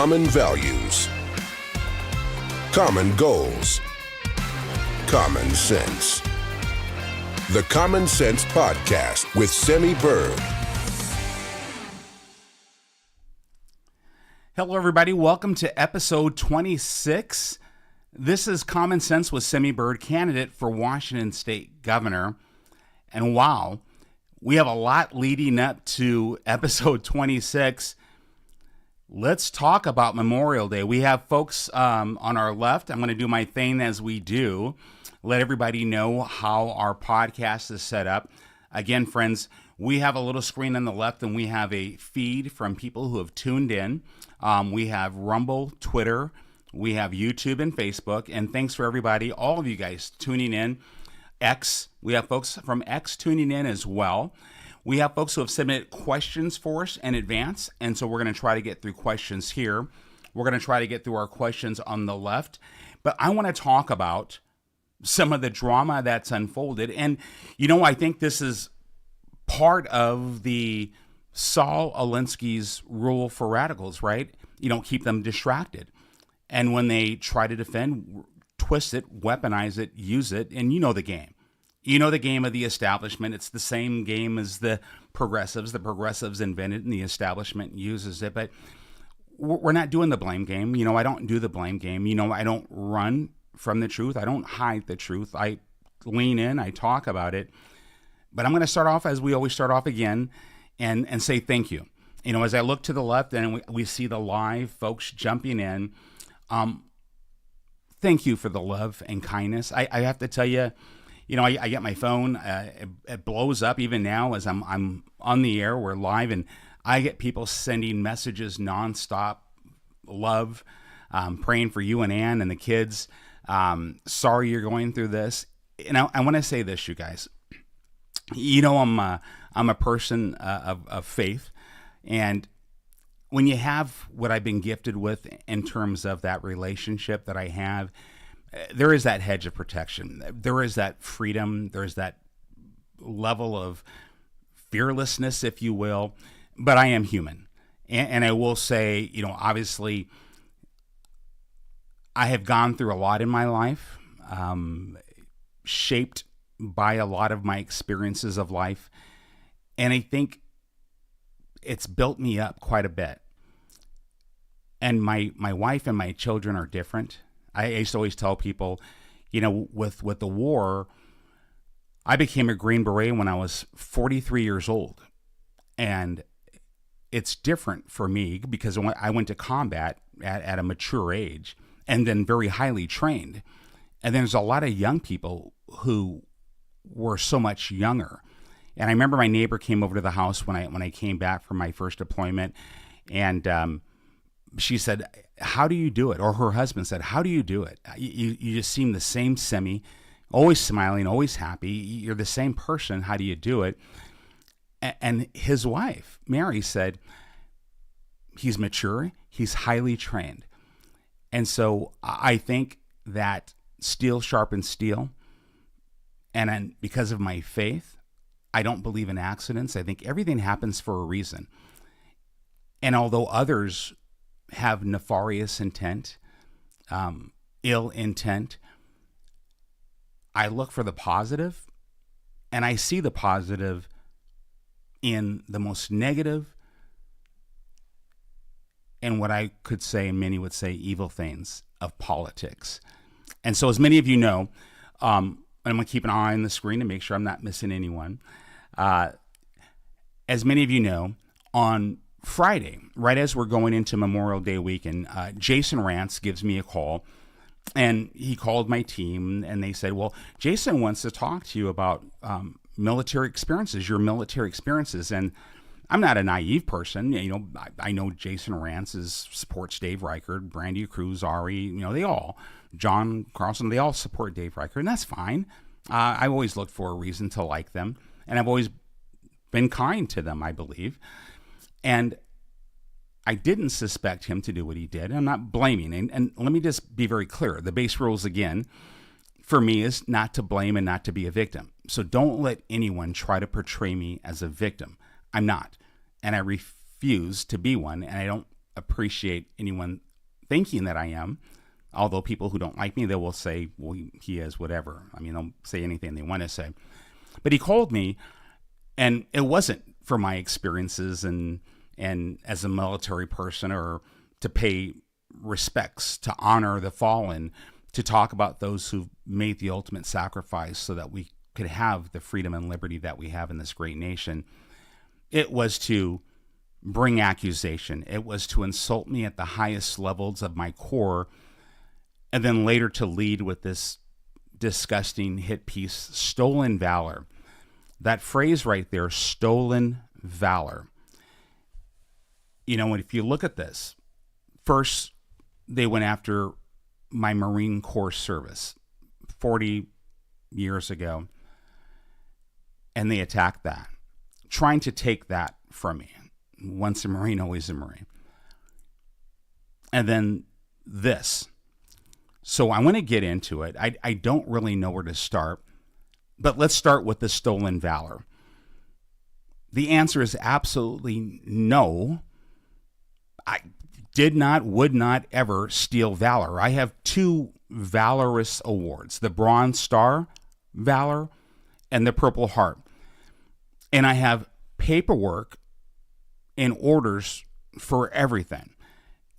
Common values, common goals, common sense. The Common Sense Podcast with Semi Bird. Hello, everybody. Welcome to episode 26. This is Common Sense with Semi Bird, candidate for Washington State Governor. And wow, we have a lot leading up to episode 26. Let's talk about Memorial Day. We have folks on our left. I'm going to do my thing as we do. Let everybody know how our podcast is set up. Again, friends, we have a little screen on the left and we have a feed from people who have tuned in. We have Rumble, Twitter, we have YouTube and Facebook. And thanks for everybody, all of you guys tuning in. X, we have folks from X tuning in as well. We have folks who have submitted questions for us in advance. And so we're going to try to get through questions here. We're going to try to get through our questions on the left. But I want to talk about some of the drama that's unfolded. And, you know, I think this is part of the Saul Alinsky's rule for radicals, right? You don't keep them distracted. And when they try to defend, twist it, weaponize it, use it, and you know the game. You know the game of the establishment. It's the same game as the progressives. The progressives invented it and the establishment uses it. But we're not doing the blame game. You know, I don't do the blame game. You know, I don't run from the truth. I don't hide the truth. I lean in, I talk about it. But I'm going to start off as we always start off again and say thank you. You know, as I look to the left and we see the live folks jumping in, thank you for the love and kindness. I have to tell you, you know, I get my phone, it blows up even now as I'm on the air, we're live, and I get people sending messages nonstop, love, praying for you and Ann and the kids. Sorry you're going through this. And I want to say this, you guys. You know, I'm a person of faith, and when you have what I've been gifted with in terms of that relationship that I have, there is that hedge of protection. There is that freedom. There's that level of fearlessness, if you will. But I am human, and I will say, you know, obviously, I have gone through a lot in my life, shaped by a lot of my experiences of life. And I think it's built me up quite a bit. And my wife and my children are different. I used to always tell people, you know, with the war, I became a Green Beret when I was 43 years old. And it's different for me because I went to combat at a mature age and then very highly trained. And there's a lot of young people who were so much younger. And I remember my neighbor came over to the house when I came back from my first deployment, and she said, "How do you do it?" Or her husband said, "How do you do it? You just seem the same Semi, always smiling, always happy. You're the same person. How do you do it?" And his wife, Mary, said, "He's mature. He's highly trained." And so I think that steel sharpens steel. And because of my faith, I don't believe in accidents. I think everything happens for a reason. And although others have nefarious intent, ill intent, I look for the positive, and I see the positive in the most negative and what I could say, and many would say, evil things of politics. And so, as many of you know, and I'm going to keep an eye on the screen to make sure I'm not missing anyone. As many of you know, on Friday, right as we're going into Memorial Day weekend, Jason Rantz gives me a call, and he called my team, and they said, "Well, Jason wants to talk to you about military experiences, your military experiences." And I'm not a naive person. You know, I know Jason Rantz supports Dave Reichert, Brandy Cruz, Ari, you know, they all, John Carlson, they all support Dave Reichert, and that's fine. I've always looked for a reason to like them, and I've always been kind to them, I believe. And I didn't suspect him to do what he did. I'm not blaming. And let me just be very clear. The base rules, again, for me is not to blame and not to be a victim. So don't let anyone try to portray me as a victim. I'm not. And I refuse to be one. And appreciate anyone thinking that I am. Although people who don't like me, they will say, well, he is whatever. I mean, they'll say anything they want to say. But he called me, and it wasn't for my experiences and as a military person, or to pay respects, to honor the fallen, to talk about those who made the ultimate sacrifice so that we could have the freedom and liberty that we have in this great nation. It was to bring accusation. It was to insult me at the highest levels of my core, and then later to lead with this disgusting hit piece, Stolen Valor. That phrase right there, stolen valor. You know, if you look at this, first they went after my Marine Corps service 40 years ago, and they attacked that, trying to take that from me. Once a Marine, always a Marine. And then this. So I want to get into it. I don't really know where to start, but let's start with the stolen valor. The answer is absolutely no. I did not, would not ever steal valor. I have 2 valorous awards, the Bronze Star Valor and the Purple Heart. And I have paperwork and orders for everything.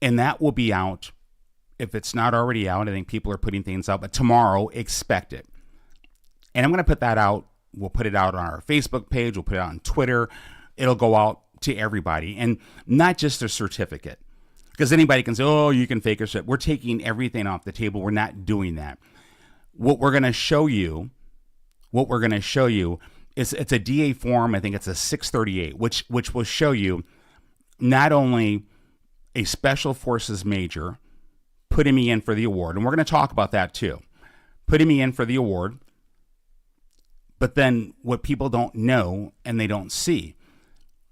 And that will be out. If it's not already out, I think people are putting things out, but tomorrow, expect it. And I'm going to put that out. We'll put it out on our Facebook page. We'll put it out on Twitter. It'll go out to everybody. And not just a certificate. Because anybody can say, oh, you can fake a shit. We're taking everything off the table. We're not doing that. What we're going to show you is it's a DA form. I think it's a 638, which will show you not only a Special Forces major putting me in for the award, and we're going to talk about that too, putting me in for the award, but then what people don't know and they don't see,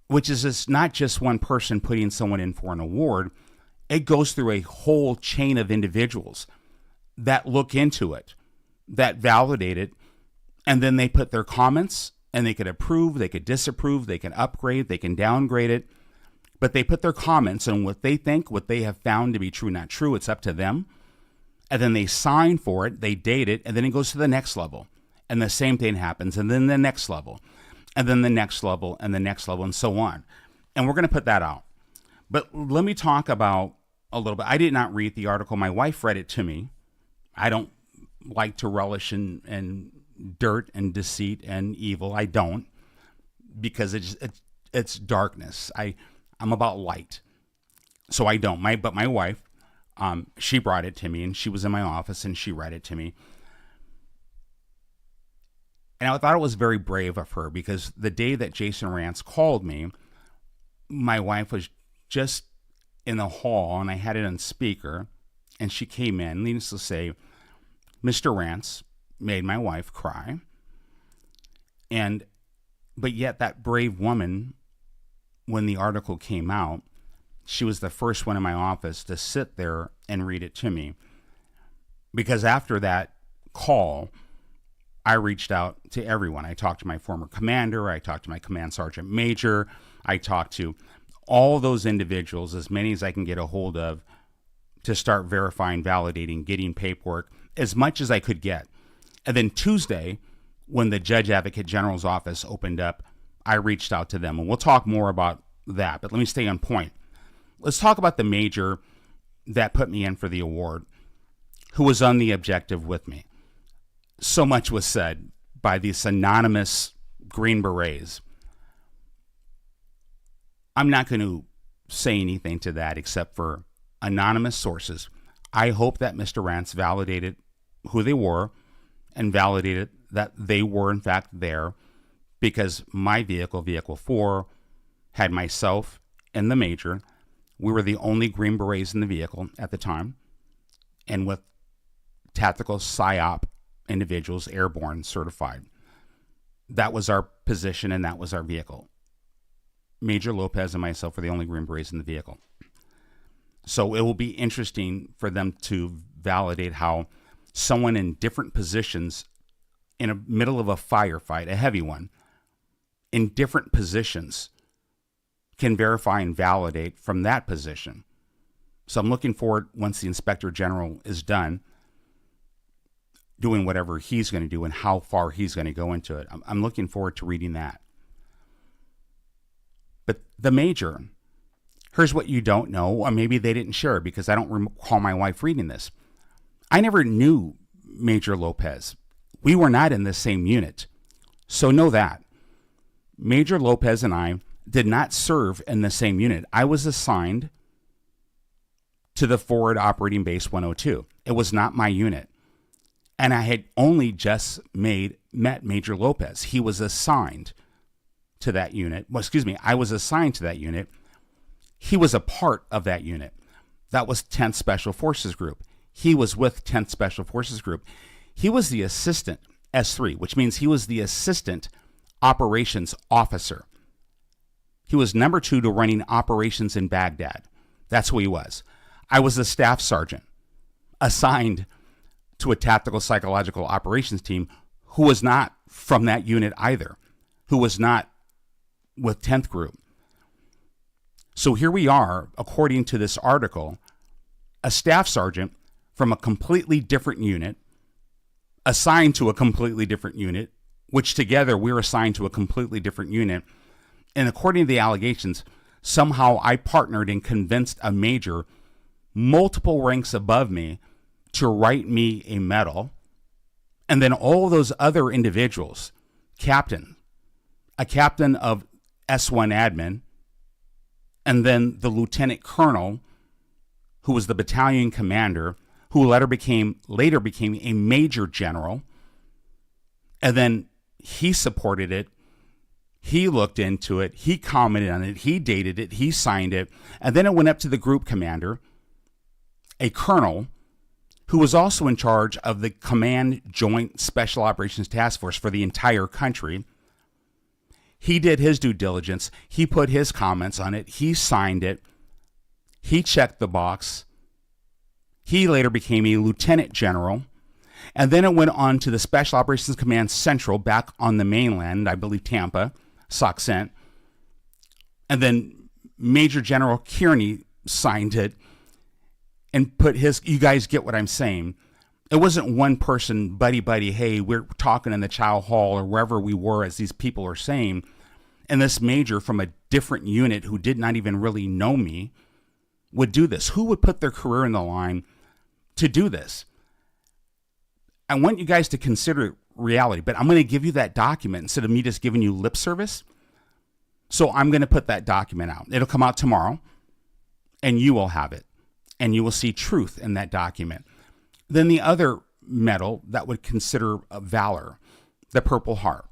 which is it's not just one person putting someone in for an award. It goes through a whole chain of individuals that look into it, that validate it, and then they put their comments, and they could approve, they could disapprove, they can upgrade, they can downgrade it. But they put their comments on what they think, what they have found to be true, not true. It's up to them. And then they sign for it, they date it, and then it goes to the next level. And the same thing happens, and then the next level, and then the next level, and the next level, and so on. And we're going to put that out. But let me talk about a little bit. I did not read the article. My wife read it to me. I don't like to relish in dirt and deceit and evil. I don't, because it's darkness. I'm about light, so I don't. But my wife, she brought it to me, and she was in my office, and she read it to me. And I thought it was very brave of her, because the day that Jason Rance called me, my wife was just in the hall, and I had it on speaker, and she came in. Needless to say, Mr. Rance made my wife cry. But yet that brave woman, when the article came out, she was the first one in my office to sit there and read it to me. Because after that call, I reached out to everyone. I talked to my former commander. I talked to my command sergeant major. I talked to all those individuals, as many as I can get a hold of, to start verifying, validating, getting paperwork, as much as I could get. And then Tuesday, when the Judge Advocate General's office opened up, I reached out to them, and we'll talk more about that, but let me stay on point. Let's talk about the major that put me in for the award, who was on the objective with me. So much was said by these anonymous Green Berets. I'm not going to say anything to that except for anonymous sources. I hope that Mr. Rance validated who they were and validated that they were in fact there, because my vehicle, Vehicle 4, had myself and the major. We were the only Green Berets in the vehicle at the time, and with tactical PSYOP individuals, airborne certified. That was our position, and that was our vehicle. Major Lopez and myself were the only Green Berets in the vehicle. So it will be interesting for them to validate how someone in different positions in the middle of a firefight, a heavy one, in different positions, can verify and validate from that position So I'm looking forward, once the Inspector General is done, doing whatever he's going to do and how far he's going to go into it. I'm looking forward to reading that. But the major, here's what you don't know, or maybe they didn't share because I don't recall my wife reading this. I never knew Major Lopez. We were not in the same unit. So know that. Major Lopez and I did not serve in the same unit. I was assigned to the Forward Operating Base 102. It was not my unit. And I had only just met Major Lopez. He was assigned to that unit. Well, excuse me, I was assigned to that unit. He was a part of that unit. That was 10th Special Forces Group. He was with 10th Special Forces Group. He was the assistant S3, which means he was the assistant operations officer. He was number 2 to running operations in Baghdad. That's who he was. I was a staff sergeant assigned to a tactical psychological operations team who was not from that unit either, who was not with 10th Group. So here we are, according to this article, a staff sergeant from a completely different unit, assigned to a completely different unit, which together we're assigned to a completely different unit. And according to the allegations, somehow I partnered and convinced a major multiple ranks above me to write me a medal. And then all those other individuals, a captain of S1 admin, and then the lieutenant colonel, who was the battalion commander, who later became a major general. And then he supported it. He looked into it. He commented on it. He dated it. He signed it. And then it went up to the group commander, a colonel, who was also in charge of the Command Joint Special Operations Task Force for the entire country. He did his due diligence. He put his comments on it. He signed it. He checked the box. He later became a lieutenant general. And then it went on to the Special Operations Command Central back on the mainland, I believe Tampa, Sauk Cent. And then Major General Kearney signed it and put his, you guys get what I'm saying. It wasn't one person, buddy, hey, we're talking in the chow hall or wherever we were, as these people are saying. And this major from a different unit who did not even really know me would do this. Who would put their career in the line to do this? I want you guys to consider reality, but I'm going to give you that document instead of me just giving you lip service. So I'm going to put that document out. It'll come out tomorrow, and you will have it, and you will see truth in that document. Then the other medal that would consider a valor, the Purple Heart.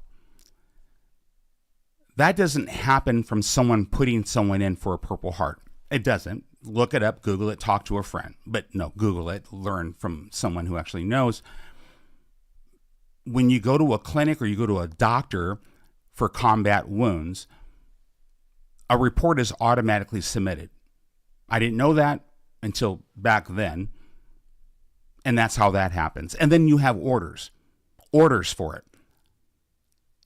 That doesn't happen from someone putting someone in for a Purple Heart. It doesn't. Look it up, Google it, talk to a friend. But no, Google it, learn from someone who actually knows. When you go to a clinic or you go to a doctor for combat wounds, a report is automatically submitted. I didn't know that until back then. And that's how that happens. And then you have orders for it.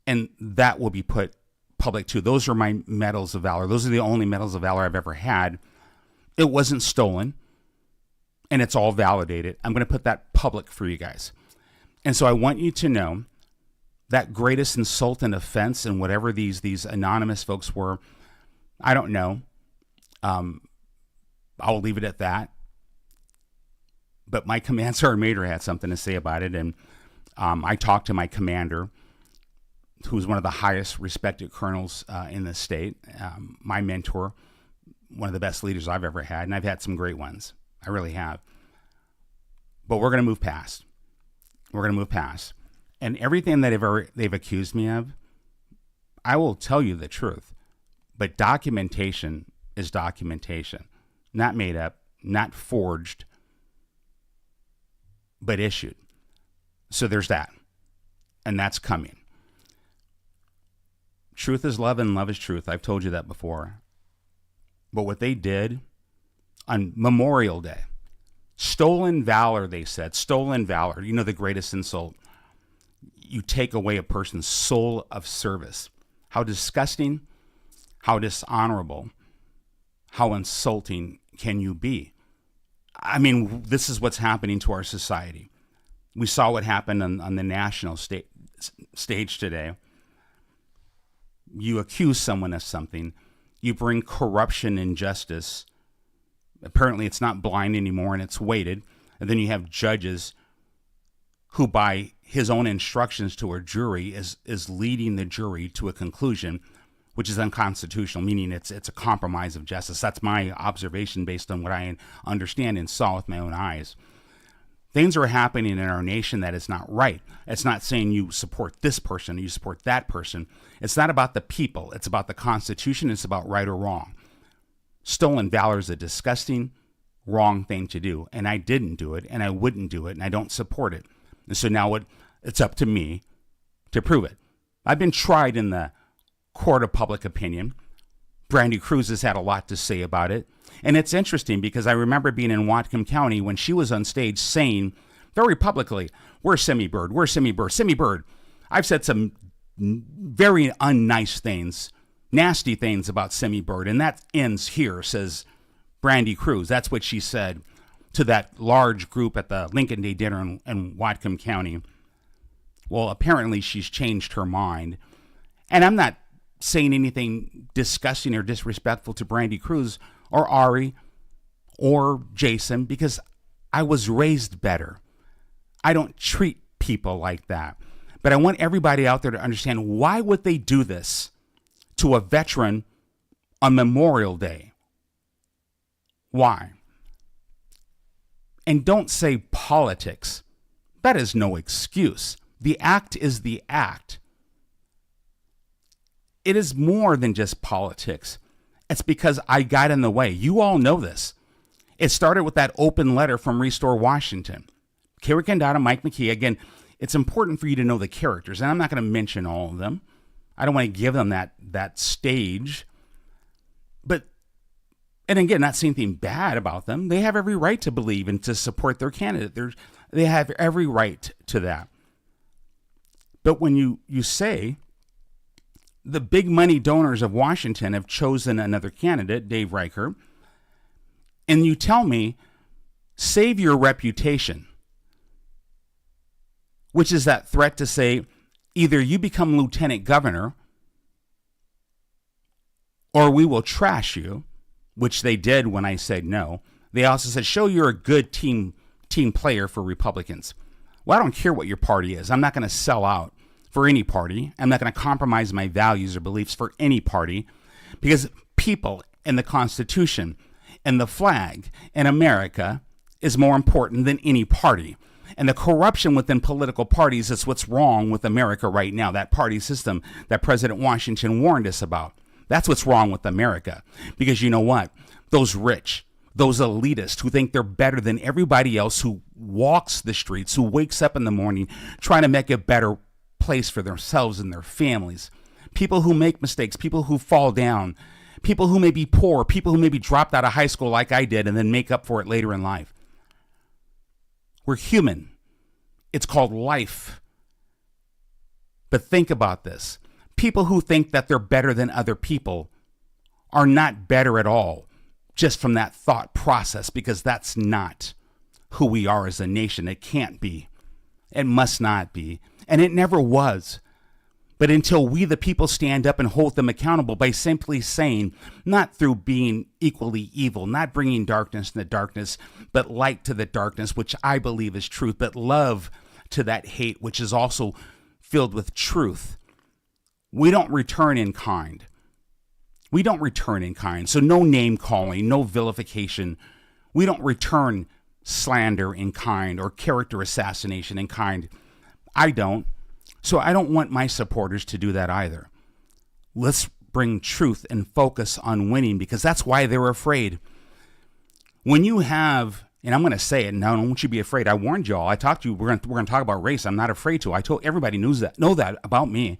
And that will be put public too. Those are my medals of valor. Those are the only medals of valor I've ever had. It wasn't stolen, and it's all validated. I'm going to put that public for you guys. And so I want you to know that greatest insult and offense and whatever these anonymous folks were, I don't know. I'll leave it at that. But my command sergeant major had something to say about it, and I talked to my commander, who's one of the highest respected colonels in the state, my mentor, one of the best leaders I've ever had, and I've had some great ones. I really have. But we're going to move past. We're going to move past. And everything that they've accused me of, I will tell you the truth. But documentation is documentation. Not made up, not forged, but issued. So there's that. And that's coming. Truth is love and love is truth. I've told you that before. But what they did on Memorial Day, stolen valor, they said, stolen valor, you know, the greatest insult. You take away a person's soul of service. How disgusting, how dishonorable, how insulting can you be? I mean, this is what's happening to our society. We saw what happened on the national stage today. You accuse someone of something. You bring corruption and injustice. Apparently, it's not blind anymore, and it's weighted. And then you have judges who, by his own instructions to a jury, is leading the jury to a conclusion, which is unconstitutional, meaning it's a compromise of justice. That's my observation based on what I understand and saw with my own eyes. Things are happening in our nation that is not right. It's not saying you support this person or you support that person. It's not about the people. It's about the Constitution. It's about right or wrong. Stolen valor is a disgusting, wrong thing to do. And I didn't do it, and I wouldn't do it, and I don't support it. And so now it's up to me to prove it. I've been tried in the court of public opinion. Brandy Cruz has had a lot to say about it. And it's interesting because I remember being in Whatcom County when she was on stage saying very publicly, "Where's Semi Bird? Where's Semi Bird? Semi Bird." I've said some very unnice things, nasty things about Semi Bird, and that ends here, says Brandy Cruz. That's what she said to that large group at the Lincoln Day dinner in Whatcom County. Well, apparently she's changed her mind. And I'm not saying anything disgusting or disrespectful to Brandy Cruz or Ari or Jason, because I was raised better. I don't treat people like that. But I want everybody out there to understand, why would they do this to a veteran on Memorial Day? Why? And don't say politics. That is no excuse. The act is the act. It is more than just politics. It's because I got in the way. You all know this. It started with that open letter from Restore Washington. Kerry Condado, Mike McKee. Again, it's important for you to know the characters, and I'm not going to mention all of them. I don't want to give them that stage. And again, not saying anything bad about them. They have every right to believe and to support their candidate. They have every right to that. But when you say the big money donors of Washington have chosen another candidate, Dave Reicher, and you tell me, save your reputation, which is that threat to say, either you become lieutenant governor or we will trash you, which they did when I said no. They also said, show you're a good team player for Republicans. Well, I don't care what your party is. I'm not going to sell out for any party. I'm not going to compromise my values or beliefs for any party, because people and the Constitution and the flag and America is more important than any party. And the corruption within political parties is what's wrong with America right now, that party system that President Washington warned us about. That's what's wrong with America. Because you know what? Those rich, those elitists who think they're better than everybody else, who walks the streets, who wakes up in the morning trying to make a better place for themselves and their families, people who make mistakes, people who fall down, people who may be poor, people who may be dropped out of high school like I did and then make up for it later in life. We're human. It's called life. But think about this. People who think that they're better than other people are not better at all, just from that thought process, because that's not who we are as a nation. It can't be. It must not be. And it never was. But until we, the people, stand up and hold them accountable by simply saying, not through being equally evil, not bringing darkness to the darkness, but light to the darkness, which I believe is truth, but love to that hate, which is also filled with truth. We don't return in kind. We don't return in kind. So no name calling, no vilification. We don't return slander in kind or character assassination in kind. I don't. So I don't want my supporters to do that either. Let's bring truth and focus on winning, because that's why they're afraid. When you have, and I'm going to say it now, don't want you to be afraid. I warned y'all. I talked to you. We're going to talk about race. I'm not afraid to. I told everybody know that about me.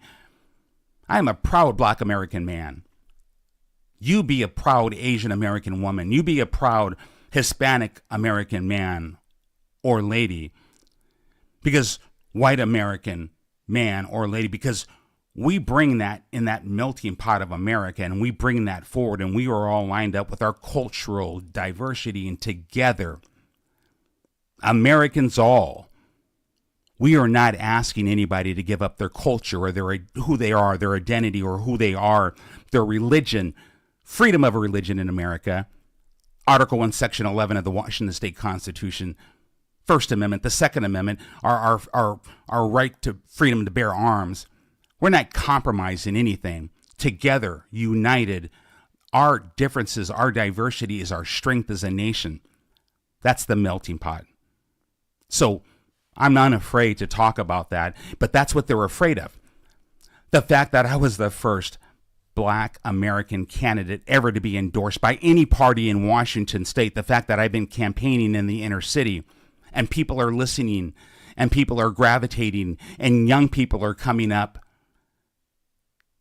I am a proud Black American man. You be a proud Asian American woman. You be a proud Hispanic American man or lady. Because white American man or lady, because we bring that in that melting pot of America, and we bring that forward, and we are all lined up with our cultural diversity, and together Americans all. We are not asking anybody to give up their culture or who they are, their identity or who they are, their religion, freedom of religion in America. Article 1, Section 11 of the Washington State Constitution, First Amendment, the Second Amendment, our right to freedom to bear arms. We're not compromising anything. Together, united, our differences, our diversity is our strength as a nation. That's the melting pot. So I'm not afraid to talk about that, but that's what they're afraid of. The fact that I was the first Black American candidate ever to be endorsed by any party in Washington State, the fact that I've been campaigning in the inner city and people are listening and people are gravitating and young people are coming up.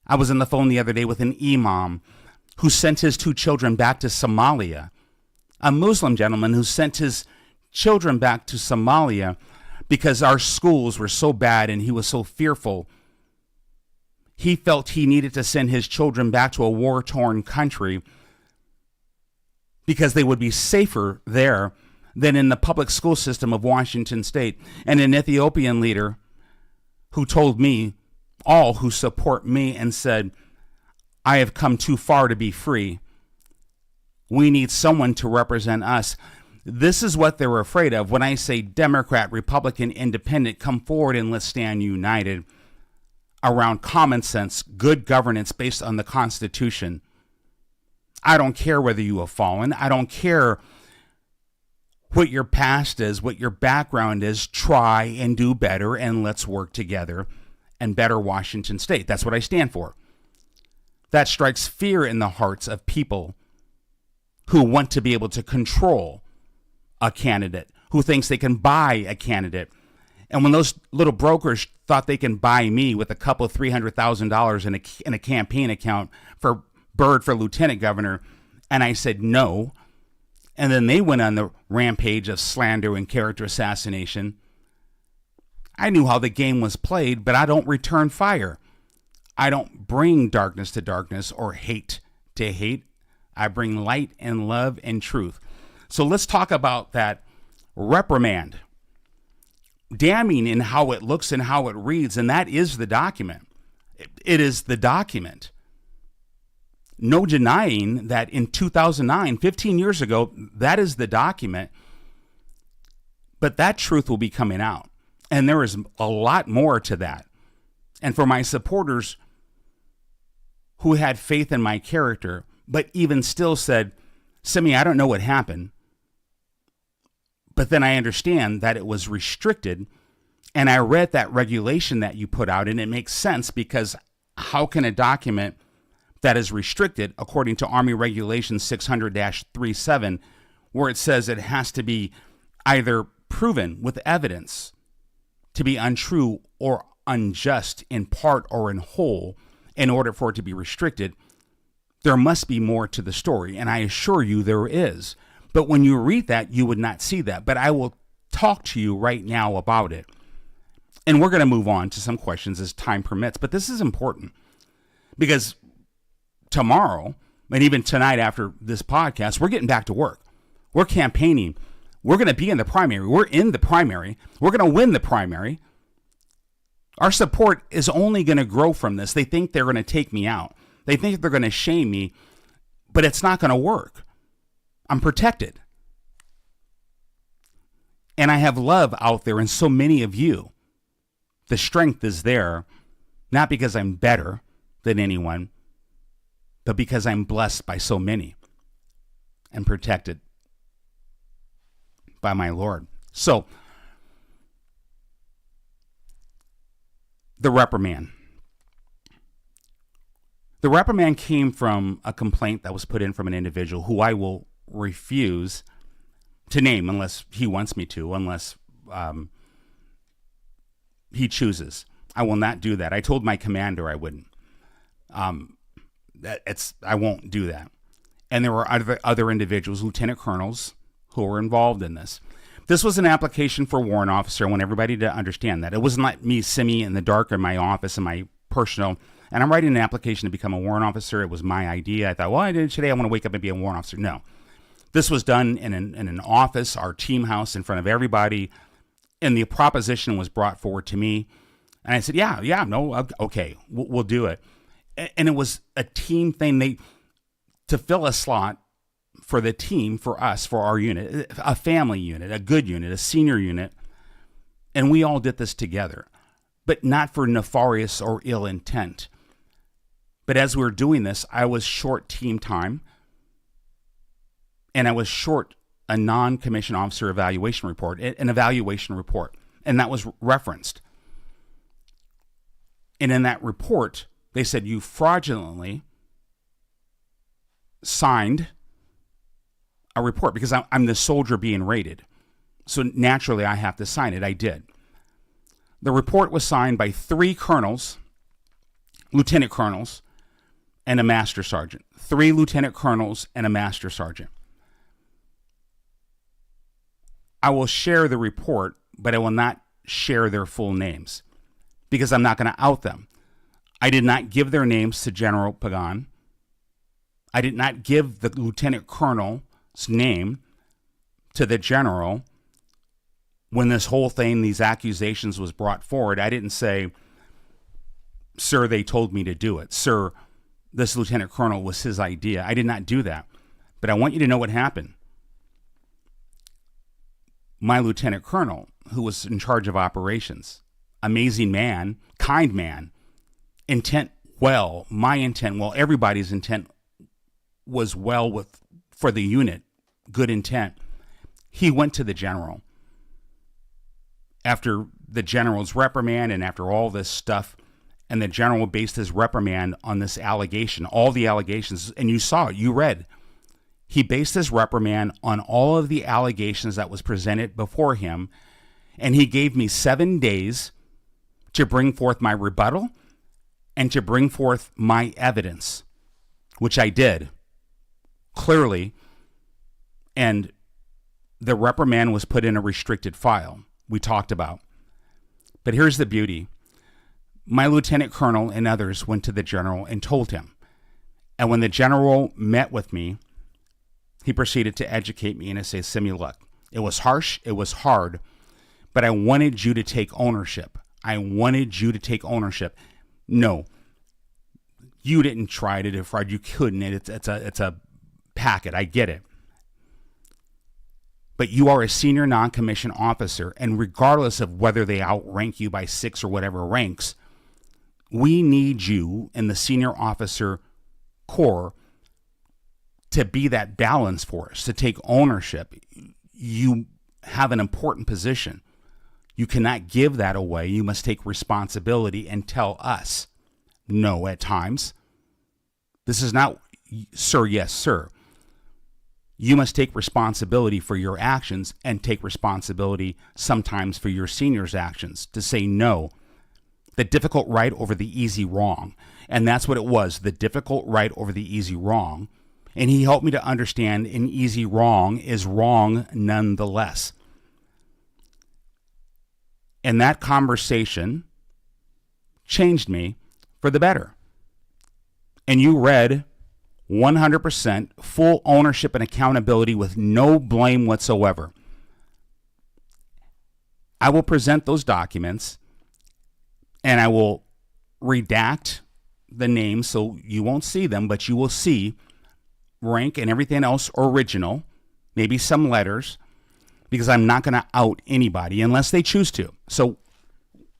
I was on the phone the other day with an imam who sent his 2 children back to Somalia, a Muslim gentleman who sent his children back to Somalia because our schools were so bad and he was so fearful. He felt he needed to send his children back to a war-torn country because they would be safer there than in the public school system of Washington State. And an Ethiopian leader who told me, all who support me, and said, I have come too far to be free. We need someone to represent us. This is what they're afraid of. When I say Democrat, Republican, Independent, come forward and let's stand united around common sense, good governance based on the Constitution. I don't care whether you have fallen. I don't care what your past is, what your background is. Try and do better, and let's work together and better Washington State. That's what I stand for. That strikes fear in the hearts of people who want to be able to control a candidate, who thinks they can buy a candidate. And when those little brokers thought they can buy me with a couple of $300,000 in a campaign account for Byrd for lieutenant governor, and I said no, and then they went on the rampage of slander and character assassination, I knew how the game was played, but I don't return fire. I don't bring darkness to darkness or hate to hate. I bring light and love and truth. So let's talk about that reprimand. Damning in how it looks and how it reads, and that is the document. It is the document. No denying that in 2009, 15 years ago, that is the document. But that truth will be coming out. And there is a lot more to that. And for my supporters who had faith in my character, but even still said, Simi, I don't know what happened. But then I understand that it was restricted. And I read that regulation that you put out, and it makes sense, because how can a document that is restricted, according to Army Regulation 600-37, where it says it has to be either proven with evidence to be untrue or unjust in part or in whole in order for it to be restricted, there must be more to the story. And I assure you there is. But when you read that, you would not see that. But I will talk to you right now about it. And we're going to move on to some questions as time permits. But this is important because tomorrow, and even tonight after this podcast, we're getting back to work. We're campaigning. We're going to be in the primary. We're in the primary. We're going to win the primary. Our support is only going to grow from this. They think they're going to take me out. They think they're going to shame me, but it's not going to work. I'm protected. And I have love out there in so many of you. The strength is there, not because I'm better than anyone, but because I'm blessed by so many and protected by my Lord. So, the reprimand. The reprimand came from a complaint that was put in from an individual who I will refuse to name unless he wants me to, unless he chooses. I will not do that. I told my commander I wouldn't. I won't do that. And there were other individuals, lieutenant colonels, who were involved in this. This was an application for warrant officer. I want everybody to understand that. It wasn't like me, Simi, in the dark in my office and my personal, and I'm writing an application to become a warrant officer. It was my idea. I thought, well, I did today. I want to wake up and be a warrant officer. No. This was done in an office, our team house, in front of everybody. And the proposition was brought forward to me. And I said, yeah, no, okay, we'll do it. And it was a team thing. To fill a slot for the team, for us, for our unit, a family unit, a good unit, a senior unit. And we all did this together, but not for nefarious or ill intent. But as we were doing this, I was short team time, and I was short a non-commissioned officer evaluation report, an evaluation report, and that was referenced. And in that report, they said, you fraudulently signed a report because I'm the soldier being rated. So naturally, I have to sign it. I did. The report was signed by 3 colonels, lieutenant colonels, and a master sergeant. 3 lieutenant colonels and a master sergeant. I will share the report, but I will not share their full names because I'm not going to out them. I did not give their names to General Pagan. I did not give the lieutenant colonel's name to the general. When this whole thing, these accusations was brought forward, I didn't say, sir, they told me to do it. Sir, this lieutenant colonel was his idea. I did not do that. But I want you to know what happened. My lieutenant colonel, who was in charge of operations, amazing man, kind man, intent well, my intent well, everybody's intent was well for the unit, good intent. He went to the general. After the general's reprimand and after all this stuff, and the general based his reprimand on this allegation, all the allegations, and you saw it, you read. He based his reprimand on all of the allegations that was presented before him, and he gave me 7 days to bring forth my rebuttal and to bring forth my evidence, which I did, clearly, and the reprimand was put in a restricted file we talked about. But here's the beauty. My lieutenant colonel and others went to the general and told him. And when the general met with me, he proceeded to educate me and to say, Simi, look, it was harsh, it was hard, but I wanted you to take ownership. I wanted you to take ownership. No, you didn't try to defraud. You couldn't. It's a packet. I get it. But you are a senior non-commissioned officer, and regardless of whether they outrank you by 6 or whatever ranks, we need you in the senior officer corps to be that balance for us, to take ownership. You have an important position. You cannot give that away. You must take responsibility and tell us no at times. This is not, sir, yes, sir. You must take responsibility for your actions and take responsibility sometimes for your seniors' actions to say no. The difficult right over the easy wrong. And that's what it was, the difficult right over the easy wrong. And he helped me to understand an easy wrong is wrong nonetheless. And that conversation changed me for the better. And you read 100% full ownership and accountability with no blame whatsoever. I will present those documents and I will redact the names so you won't see them, but you will see rank and everything else original, maybe some letters, because I'm not going to out anybody unless they choose to. So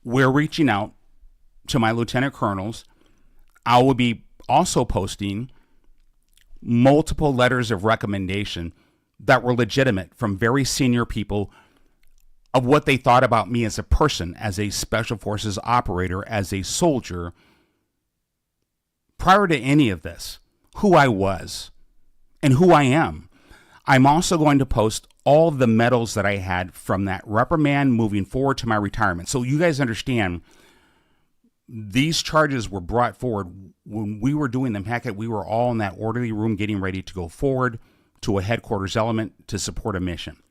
we're reaching out to my lieutenant colonels. I will be also posting multiple letters of recommendation that were legitimate from very senior people of what they thought about me as a person, as a special forces operator, as a soldier, prior to any of this, who I was and who I am. I'm also going to post all the medals that I had from that reprimand moving forward to my retirement. So you guys understand, these charges were brought forward when we were doing them. Heck, we were all in that orderly room getting ready to go forward to a headquarters element to support a mission.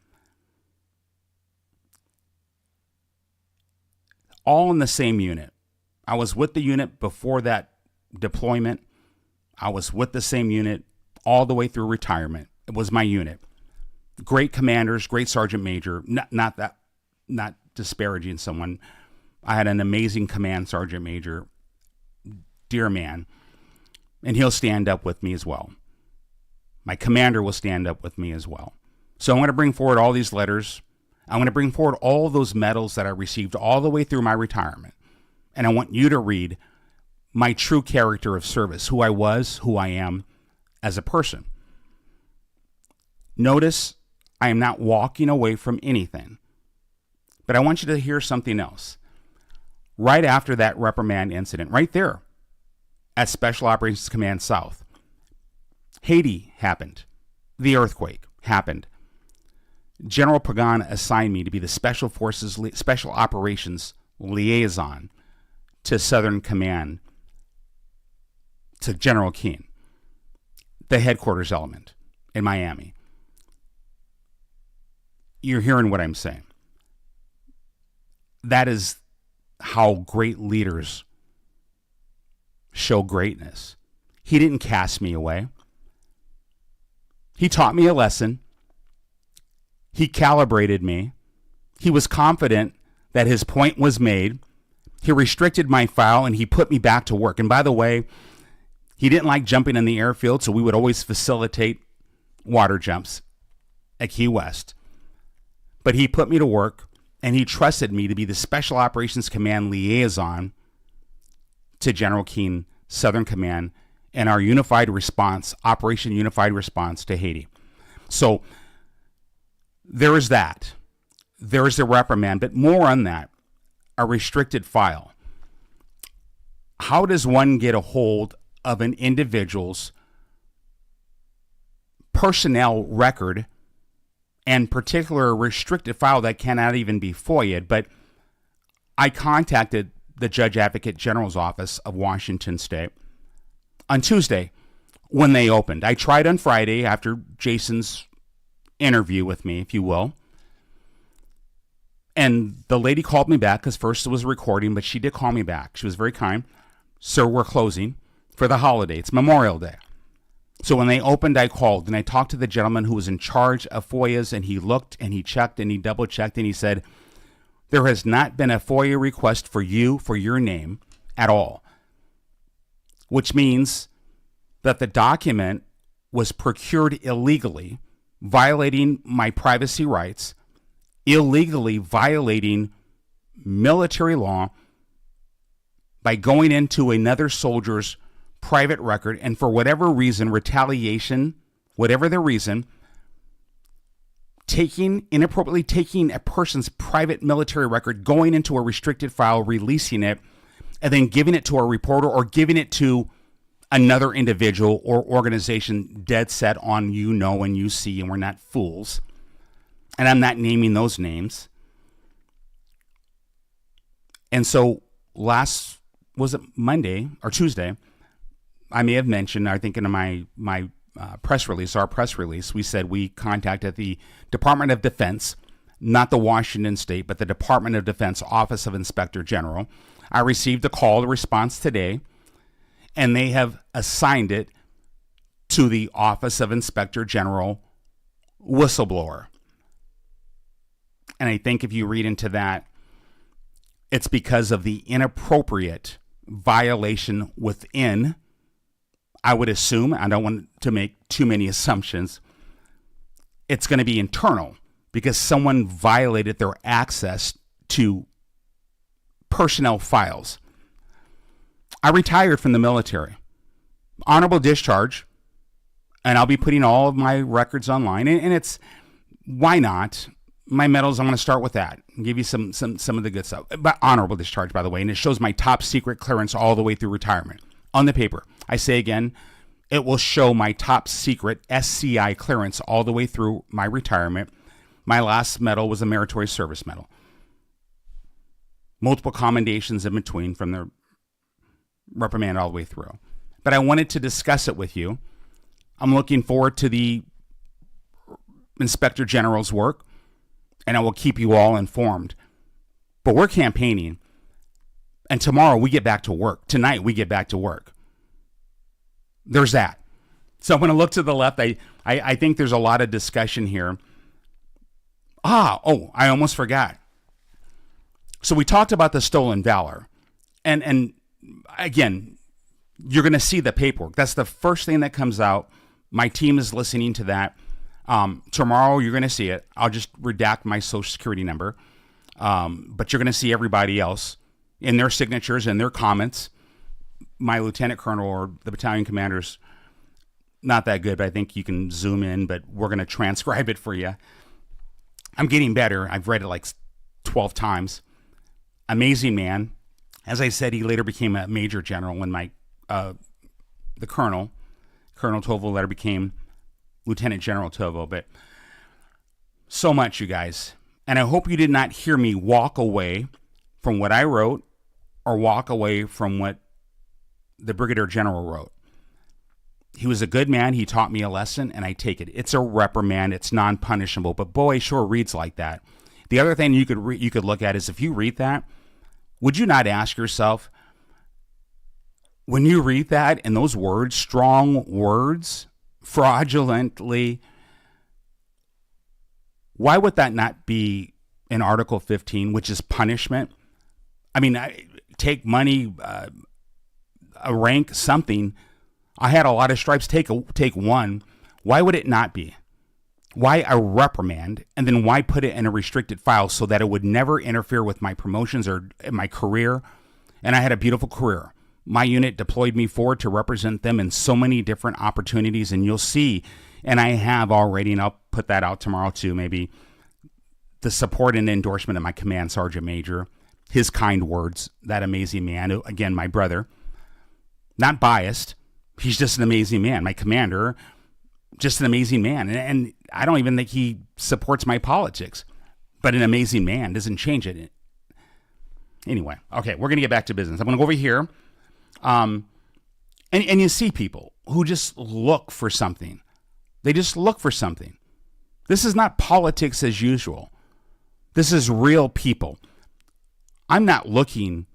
All in the same unit. I was with the unit before that deployment. I was with the same unit all the way through retirement. was my unit. Great commanders, great sergeant major. Not disparaging someone. I had an amazing command sergeant major, dear man, and he'll stand up with me as well. My commander will stand up with me as well. So I'm going to bring forward all these letters. I'm going to bring forward all those medals that I received all the way through my retirement. And I want you to read my true character of service, who I was, who I am as a person. Notice I am not walking away from anything. But I want you to hear something else. Right after that reprimand incident, right there at Special Operations Command South, Haiti happened. The earthquake happened. General Pagan assigned me to be the Special Forces, Special Operations liaison to Southern Command, to General Keane, the headquarters element in Miami. You're hearing what I'm saying. That is how great leaders show greatness. He didn't cast me away. He taught me a lesson. He calibrated me. He was confident that his point was made. He restricted my file and he put me back to work. And by the way, he didn't like jumping in the airfield, so we would always facilitate water jumps at Key West. But he put me to work and he trusted me to be the Special Operations Command liaison to General Keane, Southern Command, and our unified response, Operation Unified Response to Haiti. So there is that. There is the reprimand, but more on that, a restricted file. How does one get a hold of an individual's personnel record and particular restricted file that cannot even be FOIA'd? But I contacted the Judge Advocate General's office of Washington State on Tuesday when they opened. I tried on Friday after Jason's interview with me, if you will. And the lady called me back because first it was a recording, but she did call me back. She was very kind. Sir, we're closing for the holiday. It's Memorial Day. So when they opened, I called and I talked to the gentleman who was in charge of FOIAs, and he looked and he checked and he double checked and he said, there has not been a FOIA request for you, for your name at all, which means that the document was procured illegally, violating my privacy rights, illegally violating military law by going into another soldier's private record, and for whatever reason, retaliation, whatever the reason, inappropriately taking a person's private military record, going into a restricted file, releasing it, and then giving it to a reporter or giving it to another individual or organization dead set on you know and you see, and we're not fools. And I'm not naming those names. And so was it Monday or Tuesday? I may have mentioned, I think in my press release, our press release, we said we contacted the Department of Defense, not the Washington State, but the Department of Defense Office of Inspector General. I received a call to response today, and they have assigned it to the Office of Inspector General whistleblower. And I think if you read into that, it's because of the inappropriate violation within, I would assume, I don't want to make too many assumptions, it's going to be internal because someone violated their access to personnel files. I retired from the military. Honorable discharge, and I'll be putting all of my records online, and it's, why not? My medals, I'm going to start with that and give you some of the good stuff. But honorable discharge, by the way, and it shows my top secret clearance all the way through retirement. On the paper, I say again, it will show my top secret SCI clearance all the way through my retirement. My last medal was a meritorious service medal. Multiple commendations in between from the reprimand all the way through. But I wanted to discuss it with you. I'm looking forward to the Inspector General's work, and I will keep you all informed. But we're campaigning, and tomorrow we get back to work. Tonight we get back to work. There's that. So I'm going to look to the left. I think there's a lot of discussion here. I almost forgot. So we talked about the stolen valor. And again, you're going to see the paperwork. That's the first thing that comes out. My team is listening to that. Tomorrow, you're going to see it. I'll just redact my social security number. But you're going to see everybody else in their signatures and their comments. My lieutenant colonel or the battalion commander's not that good, but I think you can zoom in, but we're going to transcribe it for you. I'm getting better. I've read it like 12 times. Amazing man. As I said, he later became a major general when the Colonel Tovo, later became Lieutenant General Tovo. But so much, you guys. And I hope you did not hear me walk away from what I wrote or walk away from what the Brigadier General wrote. He was a good man. He taught me a lesson, and I take it. It's a reprimand. It's non-punishable. But boy, it sure reads like that. The other thing you could look at is if you read that, would you not ask yourself, when you read that and those words, strong words, fraudulently, why would that not be in Article 15, which is punishment? I mean, take money, a rank, something. I had a lot of stripes. Take one. Why would it not be? Why a reprimand? And then why put it in a restricted file so that it would never interfere with my promotions or my career? And I had a beautiful career. My unit deployed me forward to represent them in so many different opportunities. And you'll see, and I have already, and I'll put that out tomorrow too, maybe, the support and endorsement of my command sergeant major, his kind words, that amazing man, again, my brother, not biased. He's just an amazing man. My commander, just an amazing man. And I don't even think he supports my politics. But an amazing man doesn't change it. Anyway, okay, we're going to get back to business. I'm going to go over here. And you see people who just look for something. They just look for something. This is not politics as usual. This is real people. I'm not looking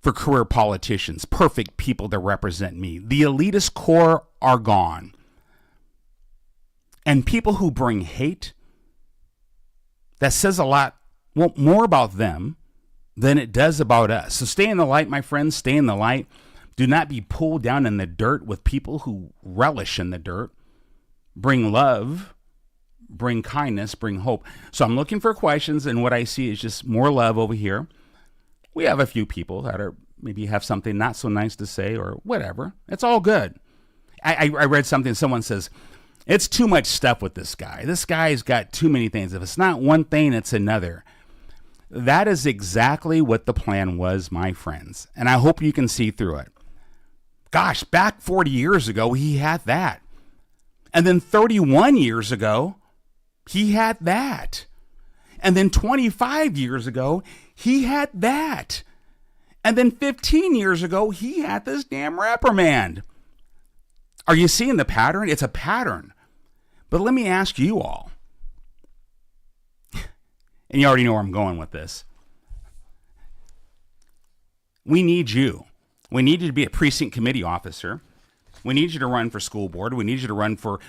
for career politicians, perfect people to represent me. The elitist core are gone. And people who bring hate, that says a lot, well, more about them than it does about us. So stay in the light, my friends, stay in the light. Do not be pulled down in the dirt with people who relish in the dirt. Bring love, bring kindness, bring hope. So I'm looking for questions, and what I see is just more love over here. We have a few people that are maybe have something not so nice to say or whatever. It's all good. I read something, someone says, it's too much stuff with this guy. This guy's got too many things. If it's not one thing, it's another. That is exactly what the plan was, my friends. And I hope you can see through it. Gosh, back 40 years ago, he had that. And then 31 years ago, he had that. And then 25 years ago, he had that. And then 15 years ago, he had this damn reprimand. Are you seeing the pattern? It's a pattern. But let me ask you all, and you already know where I'm going with this. We need you. We need you to be a precinct committee officer. We need you to run for school board. We need you to run for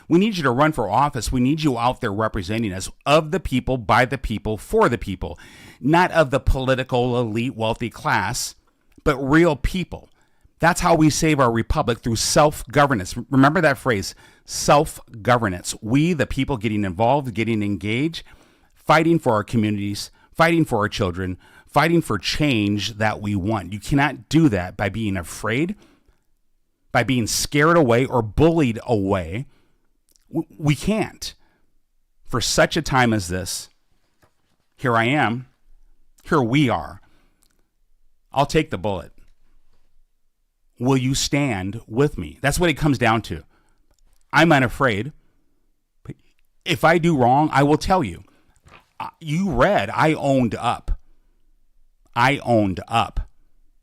office. We need you out there representing us, of the people, by the people, for the people, not of the political elite wealthy class, but real people. That's how we save our republic, through self-governance. Remember that phrase, self-governance. We, the people, getting involved, getting engaged, fighting for our communities, fighting for our children, fighting for change that we want. You cannot do that by being afraid, by being scared away or bullied away. We can't. For such a time as this, here I am, here we are. I'll take the bullet. Will you stand with me? That's what it comes down to. I'm unafraid. If I do wrong, I will tell you. You read, I owned up. I owned up.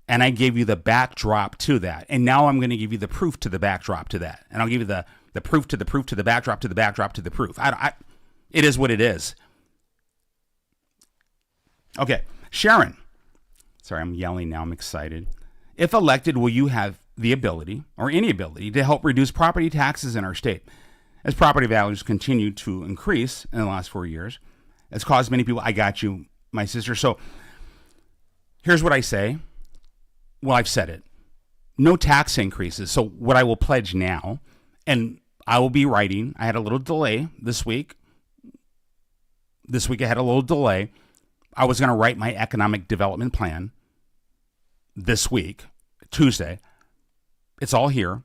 And I gave you the backdrop to that. And now I'm going to give you the proof to the backdrop to that. And I'll give you the proof to the proof to the backdrop to the backdrop to the proof. It is what it is. Okay, Sharon. Sorry, I'm yelling now. I'm excited. If elected, will you have the ability, or any ability, to help reduce property taxes in our state. As property values continue to increase in the last 4 years, it's caused many people, I got you, my sister. So here's what I say. Well, I've said it. No tax increases. So what I will pledge now, and I will be writing, I had a little delay this week. This week I had a little delay. I was going to write my economic development plan this week, Tuesday. It's all here.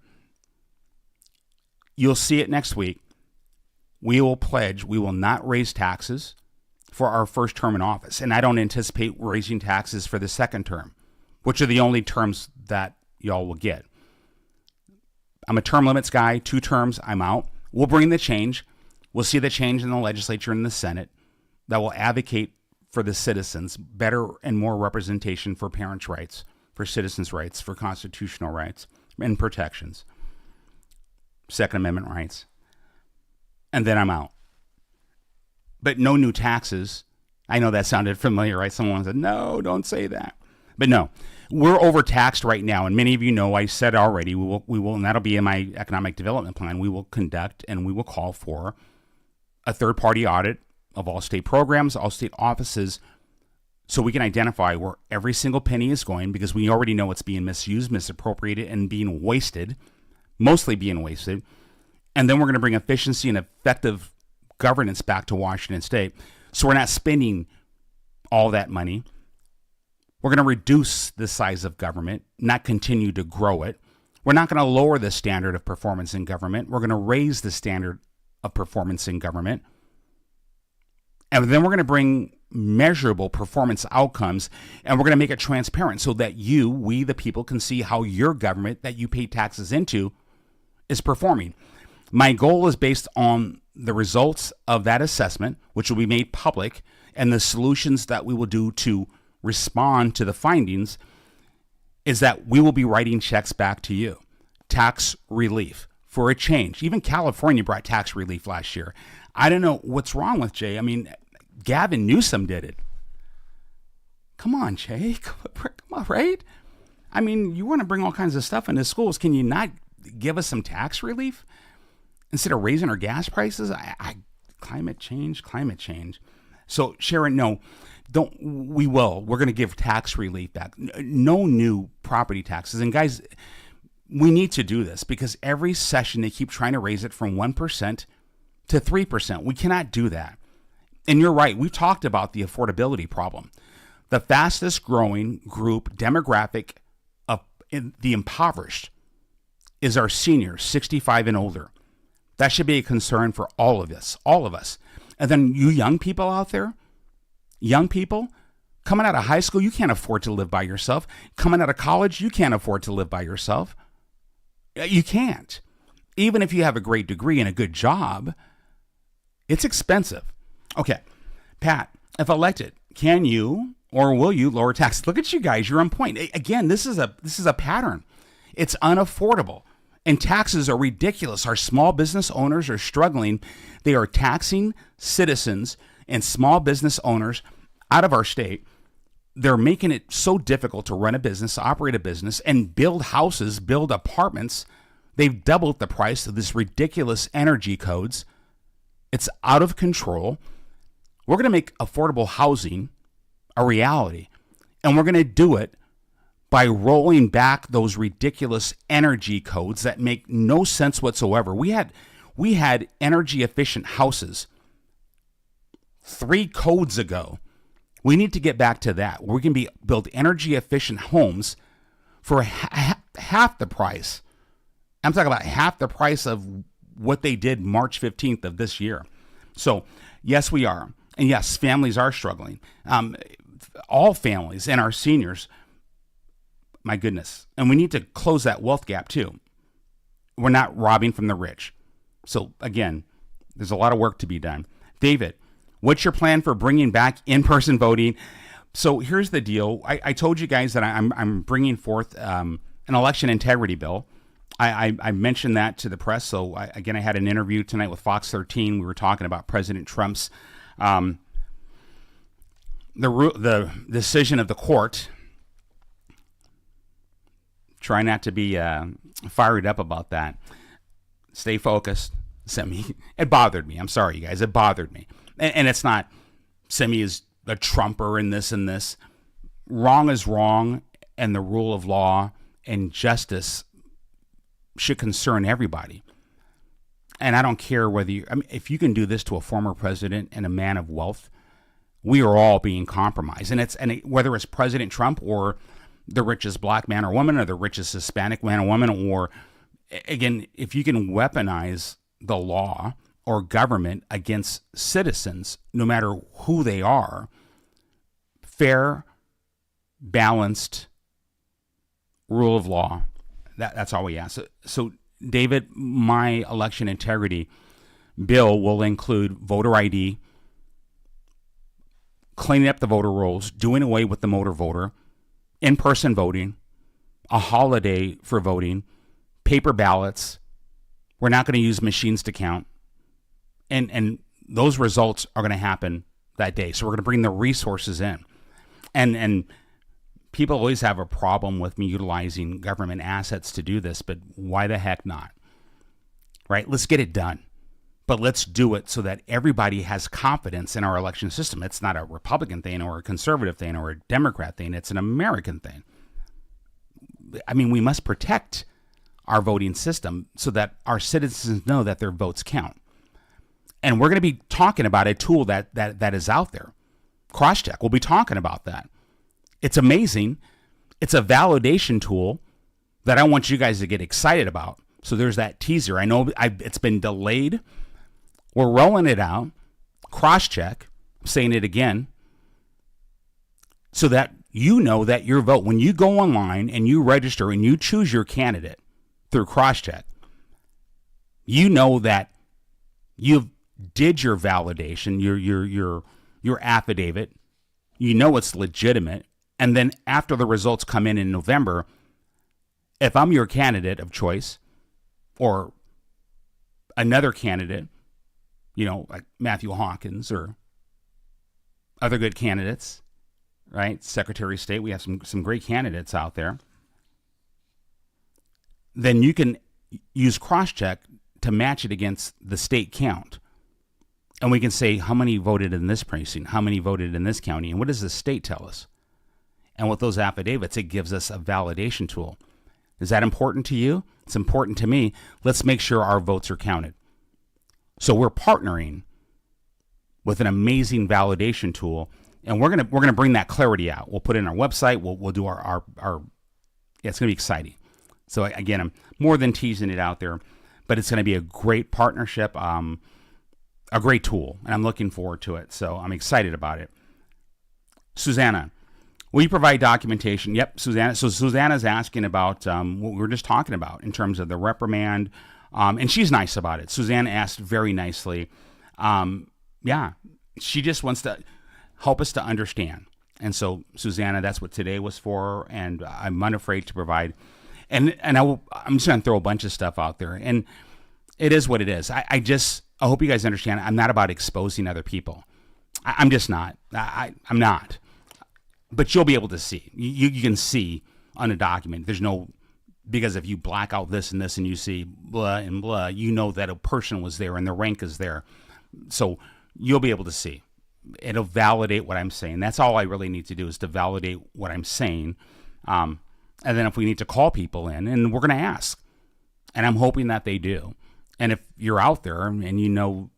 You'll see it next week. We will pledge we will not raise taxes for our first term in office. And I don't anticipate raising taxes for the second term, which are the only terms that y'all will get. I'm a term limits guy. 2 terms, I'm out. We'll bring the change. We'll see the change in the legislature and the Senate that will advocate for the citizens, better and more representation for parents' rights, for citizens' rights, for constitutional rights and protections, Second Amendment rights. And then I'm out. But no new taxes. I know that sounded familiar, right? Someone said, no, don't say that. But no, we're overtaxed right now. And many of you know, I said already, we will, and that'll be in my economic development plan, we will conduct and we will call for a third-party audit of all state programs, all state offices, so we can identify where every single penny is going, because we already know it's being misused, misappropriated, and being wasted, mostly being wasted. And then we're going to bring efficiency and effective governance back to Washington State. So we're not spending all that money. We're going to reduce the size of government, not continue to grow it. We're not going to lower the standard of performance in government. We're going to raise the standard of performance in government. And then we're going to bring measurable performance outcomes, and we're going to make it transparent so that we, the people, can see how your government that you pay taxes into is performing. My goal is based on the results of that assessment, which will be made public, and the solutions that we will do to respond to the findings, is that we will be writing checks back to you. Tax relief for a change. Even California brought tax relief last year. I don't know what's wrong with Jay. I mean, Gavin Newsom did it. Come on, Jay. Come on, right? I mean, you want to bring all kinds of stuff into schools. Can you not give us some tax relief instead of raising our gas prices? Climate change. So, Sharon, no, we will. We're going to give tax relief back. No new property taxes. And guys, we need to do this because every session they keep trying to raise it from 1% to 3%. We cannot do that. And you're right. We've talked about the affordability problem. The fastest growing group demographic of the impoverished is our seniors, 65 and older. That should be a concern for all of us. And then you young people out there, young people coming out of high school, you can't afford to live by yourself. Coming out of college, you can't afford to live by yourself. You can't. Even if you have a great degree and a good job, it's expensive. Okay, Pat, if elected, can you or will you lower taxes? Look at you guys, you're on point. Again, this is a pattern. It's unaffordable. And taxes are ridiculous. Our small business owners are struggling. They are taxing citizens and small business owners out of our state. They're making it so difficult to run a business, operate a business, and build houses, build apartments. They've doubled the price of this ridiculous energy codes. It's out of control. We're going to make affordable housing a reality, and we're going to do it by rolling back those ridiculous energy codes that make no sense whatsoever. We had energy efficient houses 3 codes ago. We need to get back to that. We can build energy efficient homes for half the price. I'm talking about half the price of what they did March 15th of this year. So yes, we are. And yes, families are struggling. All families and our seniors, my goodness. And we need to close that wealth gap too. We're not robbing from the rich. So again, there's a lot of work to be done. David, what's your plan for bringing back in-person voting? So here's the deal. I told you guys that I'm bringing forth an election integrity bill. I mentioned that to the press. So I had an interview tonight with Fox 13. We were talking about President Trump's the decision of the court try not to be fired up about that. Stay focused. It bothered me. I'm sorry, you guys. It bothered me. And it's not Semi is a Trumper in this and this. Wrong is wrong, and the rule of law and justice should concern everybody. And I don't care whether if you can do this to a former president and a man of wealth, we are all being compromised. And whether it's President Trump or the richest black man or woman or the richest Hispanic man or woman, or again, if you can weaponize the law or government against citizens, no matter who they are, fair, balanced rule of law, that's all we ask. So David, my election integrity bill will include voter ID, cleaning up the voter rolls, doing away with the motor voter, in-person voting, a holiday for voting, paper ballots. We're not going to use machines to count. And those results are going to happen that day. So we're going to bring the resources in. And people always have a problem with me utilizing government assets to do this, but why the heck not? Right? Let's get it done. But let's do it so that everybody has confidence in our election system. It's not a Republican thing or a conservative thing or a Democrat thing. It's an American thing. I mean, we must protect our voting system so that our citizens know that their votes count. And we're going to be talking about a tool that is out there. Crosscheck. We'll be talking about that. It's amazing. It's a validation tool that I want you guys to get excited about. So there's that teaser. I know it's been delayed. We're rolling it out. Crosscheck. I'm saying it again. So that you know that your vote, when you go online and you register and you choose your candidate through Crosscheck, you know that you've did your validation, your affidavit. You know it's legitimate. And then after the results come in November, if I'm your candidate of choice or another candidate, like Matthew Hawkins or other good candidates, right? Secretary of State, we have some great candidates out there. Then you can use Crosscheck to match it against the state count. And we can say how many voted in this precinct, how many voted in this county, and what does the state tell us? And with those affidavits, it gives us a validation tool. Is that important to you? It's important to me. Let's make sure our votes are counted. So we're partnering with an amazing validation tool, and we're gonna bring that clarity out. We'll put it in our website. We'll do our it's gonna be exciting. So again, I'm more than teasing it out there, but it's gonna be a great partnership, a great tool, and I'm looking forward to it. So I'm excited about it. Susanna, will you provide documentation? Yep, Susanna. So Susanna's asking about what we were just talking about in terms of the reprimand, and she's nice about it. Susanna asked very nicely. She just wants to help us to understand. And so, Susanna, that's what today was for, and I'm unafraid to provide. And I'm just going to throw a bunch of stuff out there, and it is what it is. I hope you guys understand. I'm not about exposing other people. I'm just not. I'm not. But you'll be able to see. You can see on a document. There's no, because if you black out this and this and you see blah and blah, you know that a person was there and the rank is there. So you'll be able to see. It'll validate what I'm saying. That's all I really need to do is to validate what I'm saying. And then if we need to call people in, and we're going to ask. And I'm hoping that they do. And if you're out there and you know,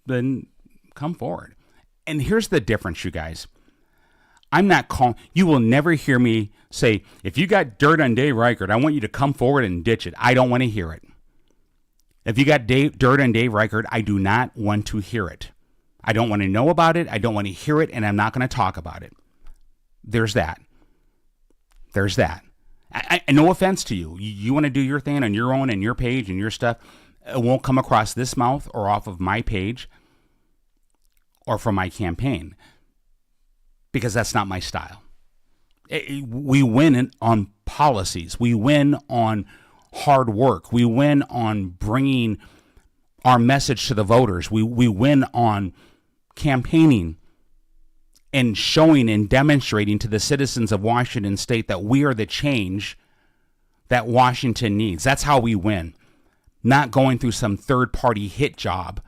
then come forward. And here's the difference, you guys. I'm not calling. You will never hear me say, if you got dirt on Dave Reichert, I want you to come forward and ditch it. I don't want to hear it. If you got dirt on Dave Reichert, I do not want to hear it. I don't want to know about it. I don't want to hear it, and I'm not going to talk about it. There's that. There's that. No offense to you. You want to do your thing on your own and your page and your stuff. It won't come across this mouth or off of my page or from my campaign, because that's not my style. We win on policies. We win on hard work. We win on bringing our message to the voters. We win on campaigning and showing and demonstrating to the citizens of Washington State that we are the change that Washington needs. That's how we win. Not going through some third-party hit job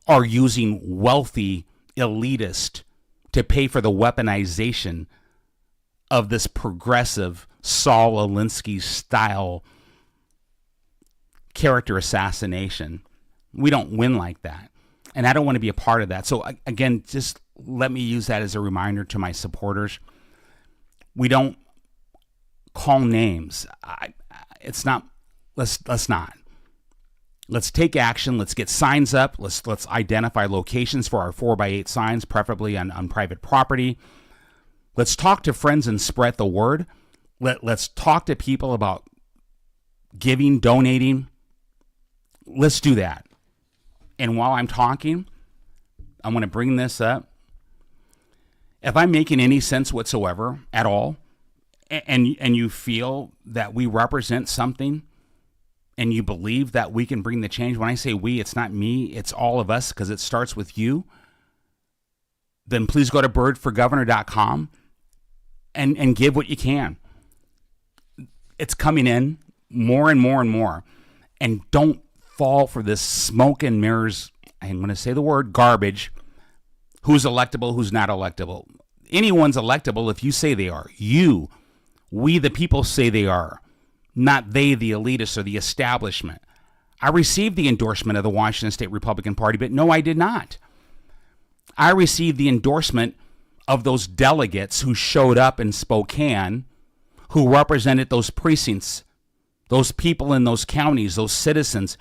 or using wealthy elitists to pay for the weaponization of this progressive Saul Alinsky style character assassination. We don't win like that. And I don't want to be a part of that. So again, just let me use that as a reminder to my supporters. We don't call names. It's not, let's not. Let's take action. Let's get signs up. Let's identify locations for our 4x8 signs, preferably on private property. Let's talk to friends and spread the word. Let's talk to people about giving, donating. Let's do that. And while I'm talking, I want to bring this up. If I'm making any sense whatsoever at all, and you feel that we represent something, and you believe that we can bring the change, when I say we, it's not me, it's all of us, because it starts with you, then please go to birdforgovernor.com and give what you can. It's coming in more and more and more. And don't fall for this smoke and mirrors, I'm going to say the word, garbage. Who's electable, who's not electable. Anyone's electable if you say they are. We the people say they are. Not they, the elitists or the establishment. I received the endorsement of the Washington State Republican Party, but no, I did not. I received the endorsement of those delegates who showed up in Spokane, who represented those precincts, those people in those counties, those citizens,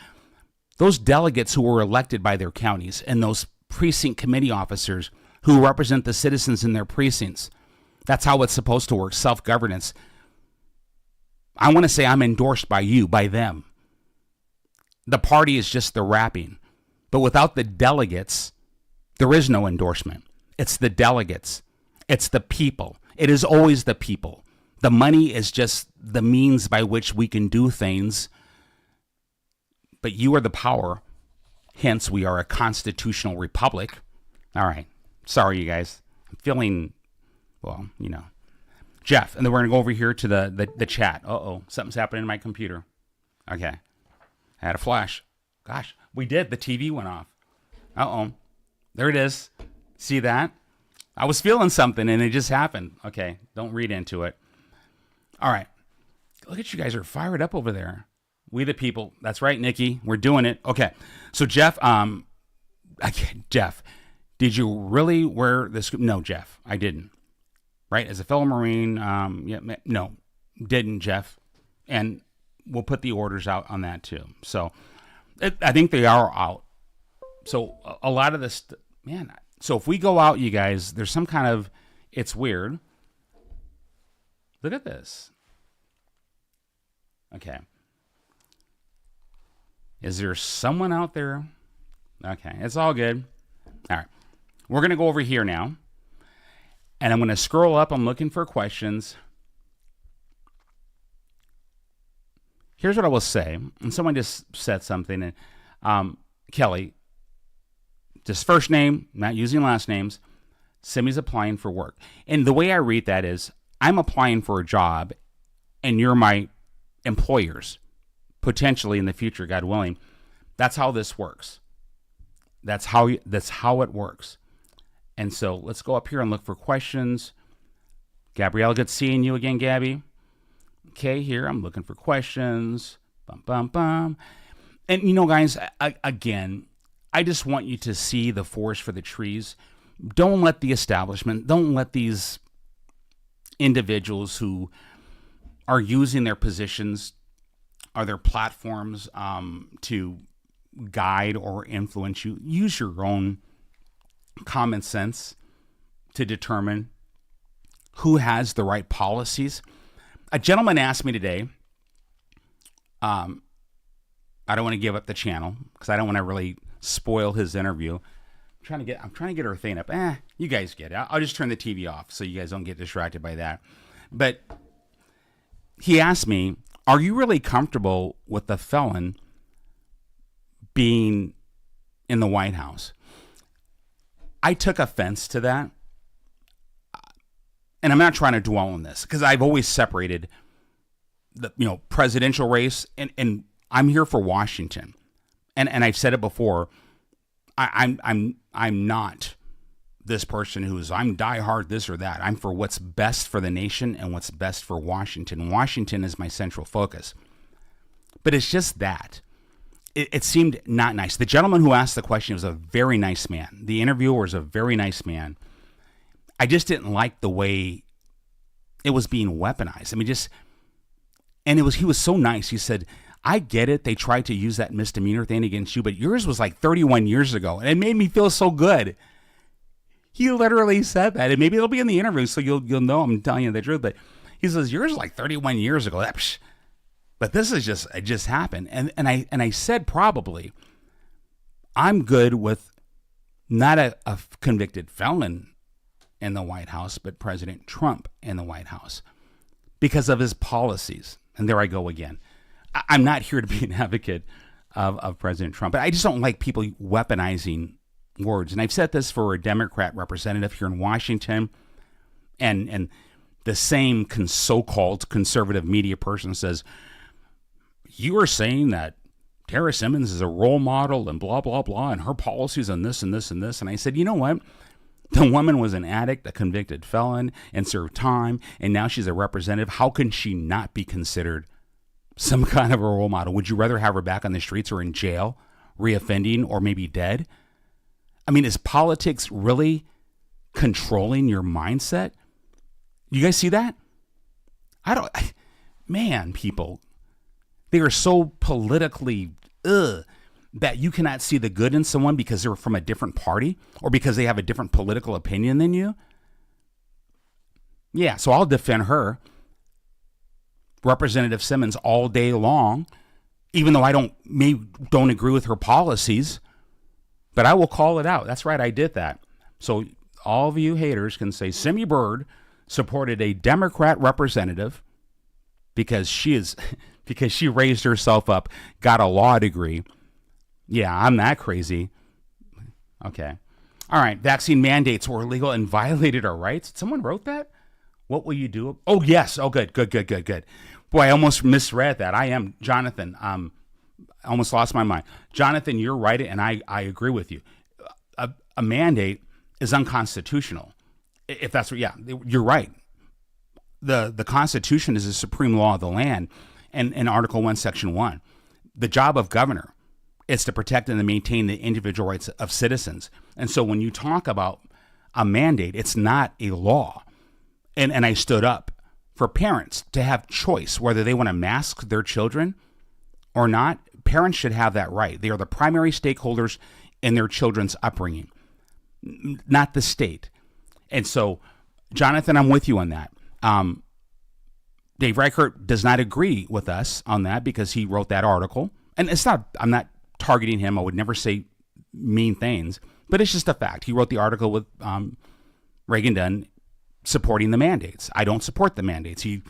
those delegates who were elected by their counties, and those precinct committee officers who represent the citizens in their precincts. That's how it's supposed to work, self-governance. I want to say I'm endorsed by you, by them. The party is just the wrapping. But without the delegates, there is no endorsement. It's the delegates. It's the people. It is always the people. The money is just the means by which we can do things. But you are the power. Hence, we are a constitutional republic. All right. Sorry, you guys. I'm feeling, well, you know. Jeff, and then we're going to go over here to the chat. Uh-oh, something's happening in my computer. Okay. I had a flash. Gosh, we did. The TV went off. Uh-oh. There it is. See that? I was feeling something, and it just happened. Okay, don't read into it. All right. Look at you guys are fired up over there. We the people. That's right, Nikki. We're doing it. Okay. So, Jeff, Jeff, did you really wear this? No, Jeff, I didn't. Right? As a fellow Marine, no, didn't, Jeff. And we'll put the orders out on that too. So I think they are out. So a lot of this, man. So if we go out, you guys, there's some kind of, it's weird. Look at this. Okay. Is there someone out there? Okay. It's all good. All right. We're going to go over here now. And I'm going to scroll up. I'm looking for questions. Here's what I will say. And someone just said something. And Kelly, just first name, not using last names. Simi's applying for work. And the way I read that is, I'm applying for a job, and you're my employers, potentially in the future, God willing. That's how this works. That's how it works. And so let's go up here and look for questions. Gabrielle, good seeing you again, Gabby. Okay, here I'm looking for questions. Bum, bum, bum. And, you know, guys, again, I just want you to see the forest for the trees. Don't let the establishment, don't let these individuals who are using their positions or their platforms to guide or influence you. Use your own common sense to determine who has the right policies. A gentleman asked me today, I don't want to give up the channel because I don't want to really spoil his interview. I'm trying to get her thing up. You guys get it. I'll just turn the TV off so you guys don't get distracted by that. But he asked me, are you really comfortable with the felon being in the White House? I took offense to that. And I'm not trying to dwell on this because I've always separated the presidential race, and I'm here for Washington, and I've said it before. I'm not this person I'm diehard this or that. I'm for what's best for the nation and what's best for Washington. Washington is my central focus. But it's just that. It seemed not nice. The gentleman who asked the question was a very nice man. The interviewer was a very nice man. I just didn't like the way it was being weaponized. I mean, he was so nice. He said, I get it. They tried to use that misdemeanor thing against you, but yours was like 31 years ago. And it made me feel so good. He literally said that. And maybe it'll be in the interview, so you'll know I'm telling you the truth. But he says, yours was like 31 years ago. But this is it just happened. And I said, probably, I'm good with not a convicted felon in the White House, but President Trump in the White House because of his policies. And there I go again. I'm not here to be an advocate of President Trump, but I just don't like people weaponizing words. And I've said this for a Democrat representative here in Washington, and the same so-called conservative media person says, you are saying that Tara Simmons is a role model and blah, blah, blah, and her policies and this and this and this. And I said, you know what? The woman was an addict, a convicted felon, and served time, and now she's a representative. How can she not be considered some kind of a role model? Would you rather have her back on the streets or in jail, reoffending, or maybe dead? I mean, is politics really controlling your mindset? You guys see that? People, they are so politically that you cannot see the good in someone because they're from a different party or because they have a different political opinion than you. Yeah, so I'll defend her, Representative Simmons, all day long, even though I don't agree with her policies. But I will call it out. That's right, I did that. So all of you haters can say Simi Bird supported a Democrat representative because she raised herself up, got a law degree. Yeah, I'm that crazy. Okay. All right. Vaccine mandates were illegal and violated our rights. Someone wrote that? What will you do? Oh, yes. Oh, good. Boy, I almost misread that. I am Jonathan. I almost lost my mind. Jonathan, you're right, and I agree with you. A mandate is unconstitutional. If that's what, you're right. The Constitution is the supreme law of the land, and in Article 1, Section 1. The job of governor is to protect and to maintain the individual rights of citizens. And so when you talk about a mandate, it's not a law. And I stood up for parents to have choice whether they want to mask their children or not. Parents should have that right. They are the primary stakeholders in their children's upbringing, not the state. And so, Jonathan, I'm with you on that. Dave Reichert does not agree with us on that because he wrote that article. And I'm not targeting him. I would never say mean things, but it's just a fact. He wrote the article with Reagan Dunn supporting the mandates. I don't support the mandates. He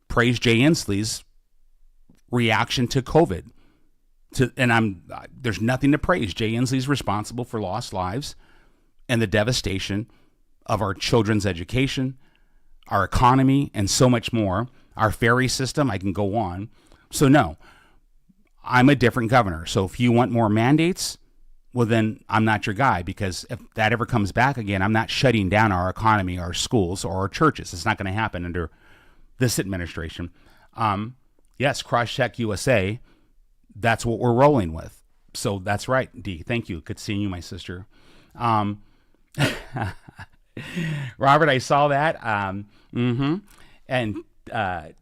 praised Jay Inslee's reaction to COVID. There's nothing to praise. Jay Inslee's responsible for lost lives and the devastation of our children's education, our economy, and so much more. Our ferry system, I can go on. So no, I'm a different governor. So if you want more mandates, well, then I'm not your guy, because if that ever comes back again, I'm not shutting down our economy, our schools, or our churches. It's not going to happen under this administration. Yes, cross-check USA. That's what we're rolling with. So that's right, Dee. Thank you. Good seeing you, my sister. Robert, I saw that. And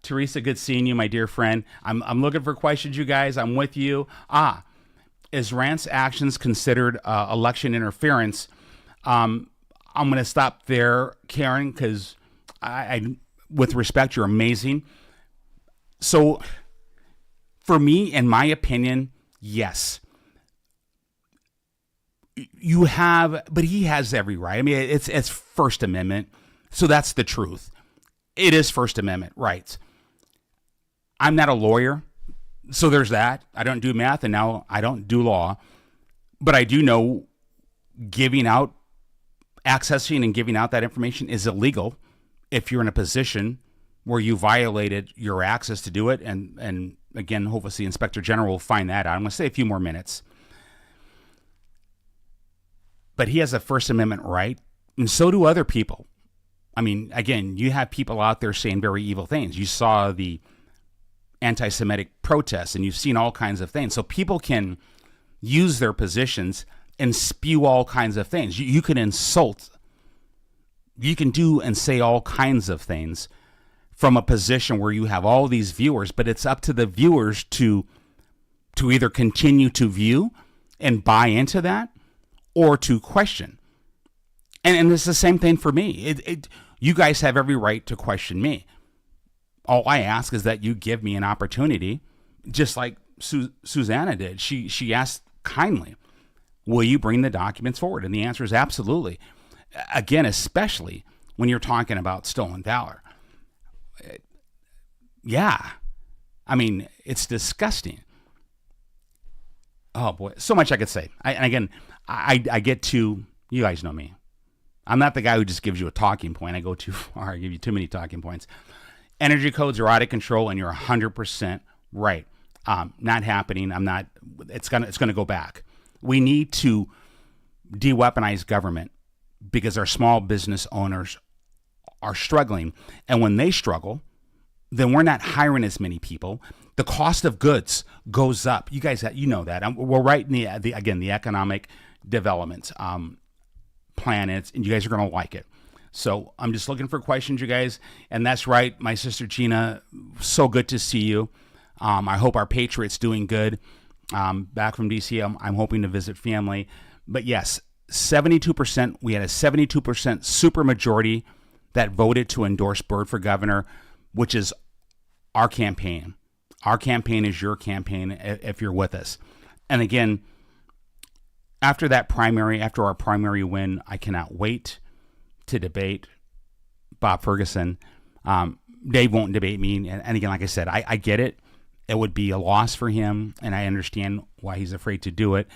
Teresa, good seeing you, my dear friend. I'm looking for questions, you guys. I'm with you. Is Rand's actions considered election interference? I'm going to stop there, Karen, because I, with respect, you're amazing. So, for me, in my opinion, yes. You have, but he has every right. I mean, it's First Amendment, so that's the truth. It is First Amendment rights. I'm not a lawyer, so there's that. I don't do math, and now I don't do law, but I do know accessing and giving out that information is illegal if you're in a position where you violated your access to do it. And again, hopefully the Inspector General will find that out. I'm going to say a few more minutes. But he has a First Amendment right, and so do other people. I mean, again, you have people out there saying very evil things. You saw the anti-Semitic protests, and you've seen all kinds of things. So people can use their positions and spew all kinds of things. You can insult. You can do and say all kinds of things from a position where you have all these viewers, but it's up to the viewers to either continue to view and buy into that or to question. And it's the same thing for me. You guys have every right to question me. All I ask is that you give me an opportunity, just like Susanna did. She asked kindly, will you bring the documents forward? And the answer is absolutely. Again, especially when you're talking about stolen valor. Yeah. I mean, it's disgusting. Oh boy, so much I could say. I get to, you guys know me. I'm not the guy who just gives you a talking point. I go too far. I give you too many talking points. Energy codes are out of control, and you're 100% right. Not happening. It's gonna go back. We need to de-weaponize government because our small business owners are struggling. And when they struggle, then we're not hiring as many people. The cost of goods goes up. You guys, you know that. We're right in the economic development plan, and you guys are going to like it. So I'm just looking for questions, you guys. And that's right, my sister Gina, so good to see you. I hope our Patriots doing good. Back from DC, I'm hoping to visit family. But yes, 72%, we had a 72% super majority that voted to endorse Byrd for governor, which is our campaign. Our campaign is your campaign if you're with us. And again, after our primary win, I cannot wait to debate Bob Ferguson. Dave won't debate me. And again, like I said, I get it. It would be a loss for him, and I understand why he's afraid to do it.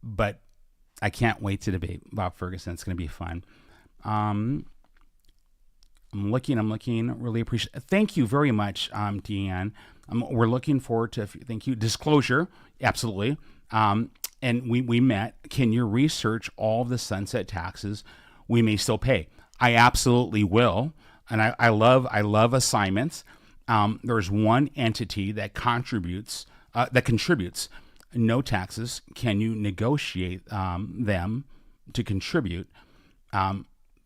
But I can't wait to debate Bob Ferguson. It's going to be fun. I'm looking, really appreciate it. Thank you very much, Deanne. We're looking forward to, thank you. Disclosure, absolutely. And we met. Can you research all of the sunset taxes we may still pay? I absolutely will. And I love assignments. There's one entity that contributes no taxes. Can you negotiate them to contribute?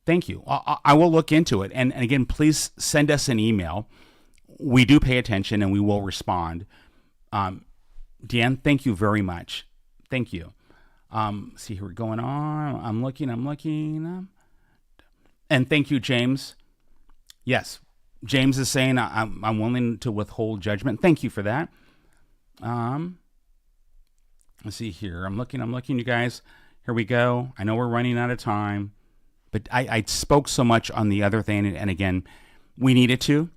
Thank you. I will look into it. And again, please send us an email. We do pay attention and we will respond. Dan, thank you very much. Thank you. See here, we're going on. I'm looking. And thank you, James. Yes, James is saying I'm willing to withhold judgment. Thank you for that. Let's see here. I'm looking, you guys. Here we go. I know we're running out of time, but I spoke so much on the other thing. And again, we needed to.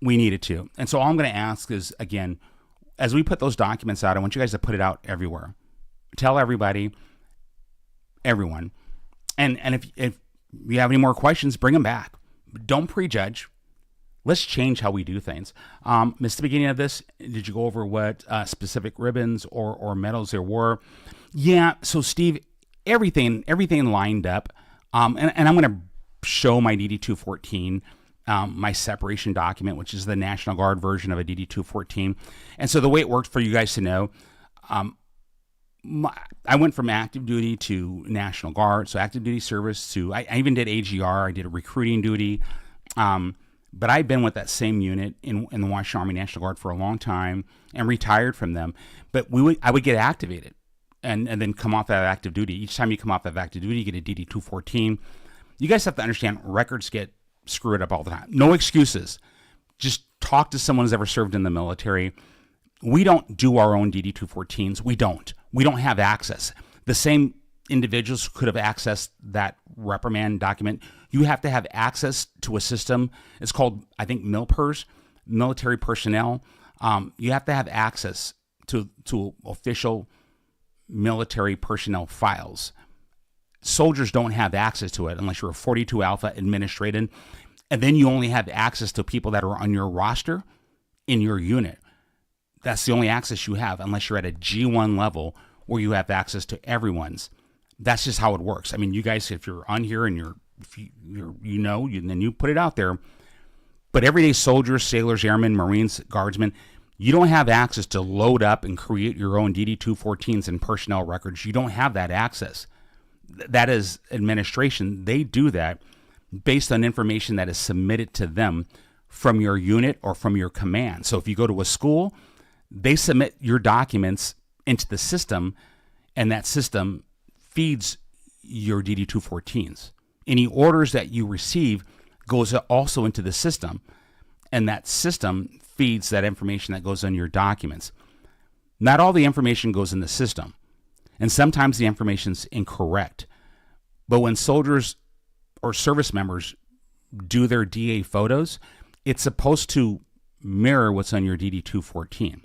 And so all I'm going to ask is, again, as we put those documents out, I want you guys to put it out everywhere. Tell everybody, everyone. And if you have any more questions, bring them back. Don't prejudge. Let's change how we do things. Missed the beginning of this. Did you go over what specific ribbons or medals there were? Yeah. So Steve, everything lined up. And I'm going to show my DD-214, my separation document, which is the National Guard version of a DD-214. And so the way it worked, for you guys to know, I went from active duty to National Guard, so active duty service to, I even did AGR, I did a recruiting duty, but I've been with that same unit in the Washington Army National Guard for a long time and retired from them. But I would get activated and then come off that active duty. Each time you come off that active duty, you get a DD-214. You guys have to understand, records get screwed up all the time. No excuses. Just talk to someone who's ever served in the military. We don't do our own DD-214s. We don't have access. The same individuals could have accessed that reprimand document. You have to have access to a system. It's called, I think, MILPERS, military personnel. You have to have access to official military personnel files. Soldiers don't have access to it unless you're a 42 Alpha administrated. And then you only have access to people that are on your roster in your unit. That's the only access you have, unless you're at a G1 level where you have access to everyone's. That's just how it works. I mean, you guys, if you're on here and then you put it out there. But everyday soldiers, sailors, airmen, Marines, guardsmen, you don't have access to load up and create your own DD-214s and personnel records. You don't have that access. That is administration. They do that based on information that is submitted to them from your unit or from your command. So if you go to a school, they submit your documents into the system, and that system feeds your DD-214s. Any orders that you receive goes also into the system, and that system feeds that information that goes on your documents. Not all the information goes in the system, and sometimes the information's incorrect. But when soldiers or service members do their DA photos, it's supposed to mirror what's on your DD-214.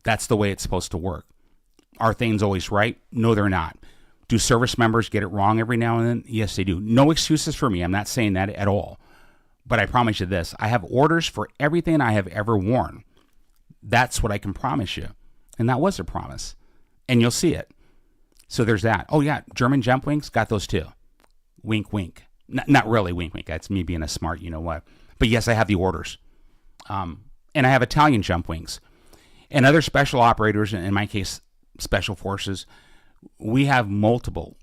That's the way it's supposed to work. Are things always right? No, they're not. Do service members get it wrong every now and then? Yes, they do. No excuses for me. I'm not saying that at all. But I promise you this. I have orders for everything I have ever worn. That's what I can promise you. And that was a promise. And you'll see it. So there's that. Oh, yeah. German jump wings, got those too. Wink, wink. Not really wink, wink. That's me being a smart, you know what. But yes, I have the orders. And I have Italian jump wings. And other special operators, in my case, special forces, we have multiple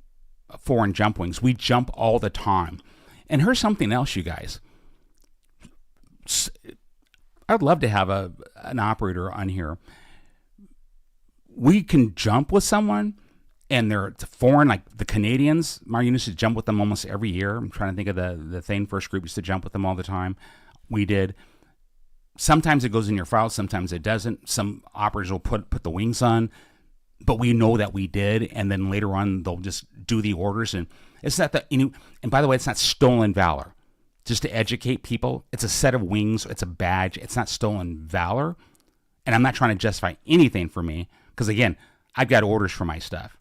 foreign jump wings. We jump all the time. And here's something else, you guys. I'd love to have an operator on here. We can jump with someone, and they're foreign, like the Canadians. My unit used to jump with them almost every year. I'm trying to think of the Thane First Group used to jump with them all the time. We did. Sometimes it goes in your file, sometimes it doesn't. Some operators will put the wings on, but we know that we did, and then later on they'll just do the orders. And it's not and by the way, it's not stolen valor. Just to educate people, it's a set of wings, it's a badge, it's not stolen valor. And I'm not trying to justify anything for me, because again, I've got orders for my stuff,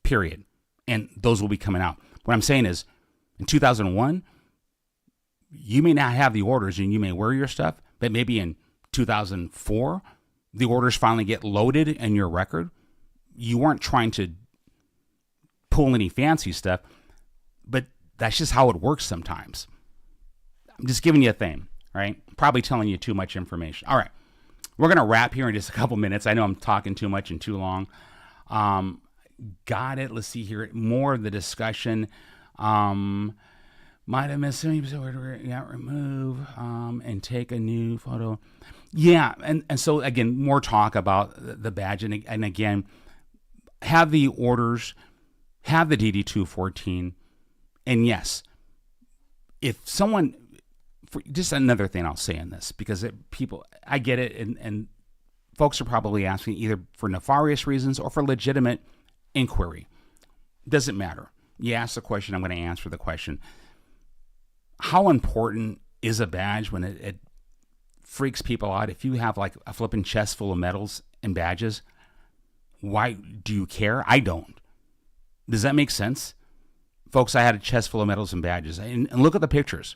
period. And those will be coming out. What I'm saying is, in 2001, you may not have the orders and you may wear your stuff, but maybe in 2004, the orders finally get loaded in your record. You weren't trying to pull any fancy stuff, but that's just how it works sometimes. I'm just giving you a thing, right? Probably telling you too much information. All right. We're going to wrap here in just a couple minutes. I know I'm talking too much and too long. Got it. Let's see here. More of the discussion. Might have missed something, so remove and take a new photo. Yeah, and so again, more talk about the badge. And again, have the orders, have the DD-214. And yes, if someone... just another thing I'll say in this, because I get it, and folks are probably asking either for nefarious reasons or for legitimate inquiry. Doesn't matter. You ask the question, I'm going to answer the question. How important is a badge when it freaks people out? If you have like a flipping chest full of medals and badges, why do you care? I don't. Does that make sense? Folks, I had a chest full of medals and badges, and look at the pictures.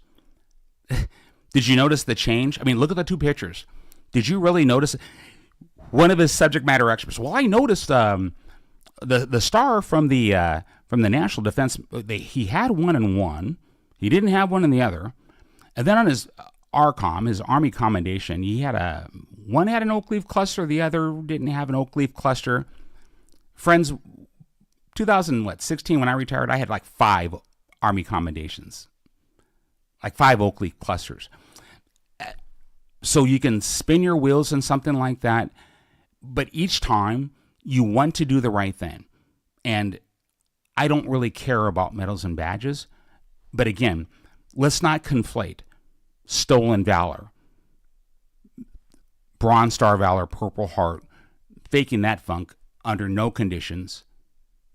Did you notice the change? I mean, look at the two pictures. Did you really notice? One of his subject matter experts. Well, I noticed the star from the National Defense. He had one in one. He didn't have one in the other. And then on his ARCOM, his Army Commendation, he had one had an oak leaf cluster, the other didn't have an oak leaf cluster. Friends, 2016 when I retired, I had like 5 Army Commendations. Like 5 oak leaf clusters. So you can spin your wheels in something like that, but each time you want to do the right thing. And I don't really care about medals and badges, but again, let's not conflate stolen valor, Bronze Star Valor, Purple Heart, faking that funk under no conditions,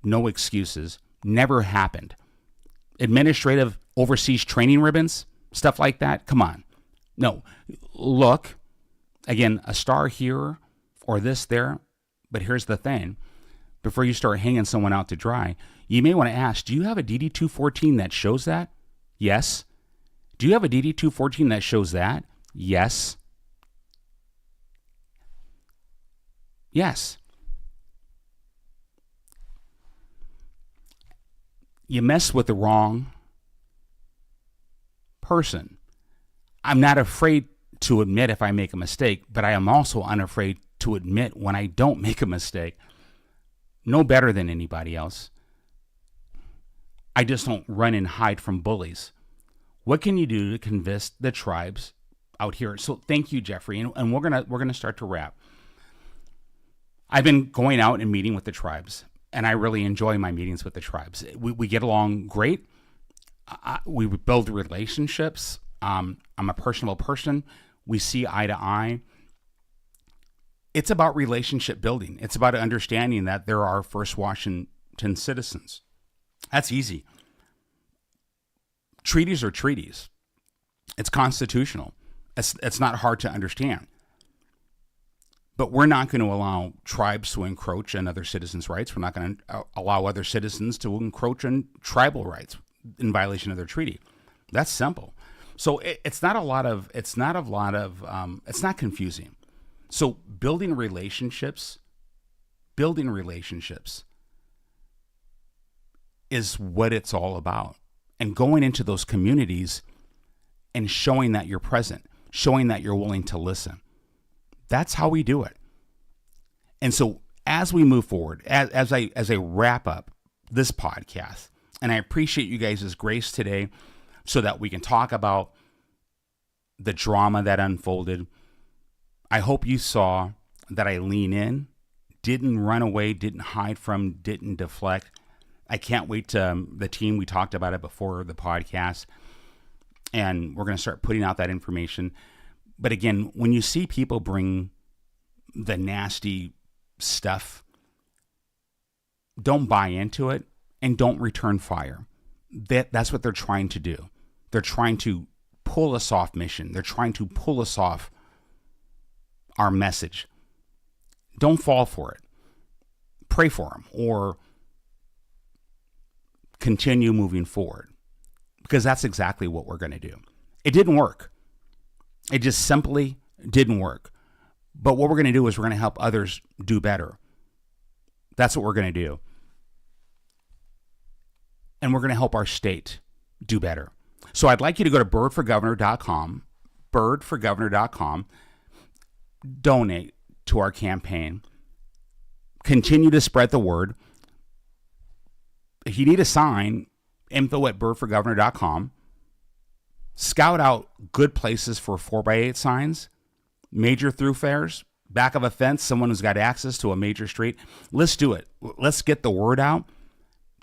no excuses, never happened. Administrative overseas training ribbons, stuff like that. Come on. No, look, again, a star here or this there. But here's the thing. Before you start hanging someone out to dry, you may want to ask, do you have a DD-214 that shows that? Yes. Do you have a DD-214 that shows that? Yes. Yes. You mess with the wrong person. I'm not afraid to admit if I make a mistake, but I am also unafraid to admit when I don't make a mistake. No better than anybody else. I just don't run and hide from bullies. What can you do to convince the tribes out here? So thank you, Jeffrey, and we're gonna start to wrap. I've been going out and meeting with the tribes, and I really enjoy my meetings with the tribes. We get along great. We build relationships. I'm a personable person. We see eye to eye. It's about relationship building. It's about understanding that there are First Washington citizens. That's easy. Treaties are treaties. It's constitutional. It's not hard to understand. But we're not going to allow tribes to encroach on other citizens' rights. We're not going to allow other citizens to encroach on tribal rights in violation of their treaty. That's simple. So it's not confusing. So building relationships is what it's all about. And going into those communities and showing that you're present, showing that you're willing to listen. That's how we do it. And so as we move forward, as I wrap up this podcast, and I appreciate you guys' grace today so that we can talk about the drama that unfolded. I hope you saw that I lean in, didn't run away, didn't hide from, didn't deflect. I can't wait to the team. We talked about it before the podcast, and we're going to start putting out that information. But again, when you see people bring the nasty stuff, don't buy into it and don't return fire. That's what they're trying to do. They're trying to pull us off mission. They're trying to pull us off our message. Don't fall for it. Pray for them or continue moving forward, because that's exactly what we're going to do. It didn't work. It just simply didn't work. But what we're going to do is we're going to help others do better. That's what we're going to do. And we're going to help our state do better. So I'd like you to go to birdforgovernor.com, birdforgovernor.com, donate to our campaign, continue to spread the word. If you need a sign, info@birdforgovernor.com. Scout out good places for 4x8 signs, major thoroughfares, back of a fence, someone who's got access to a major street. Let's do it. Let's get the word out.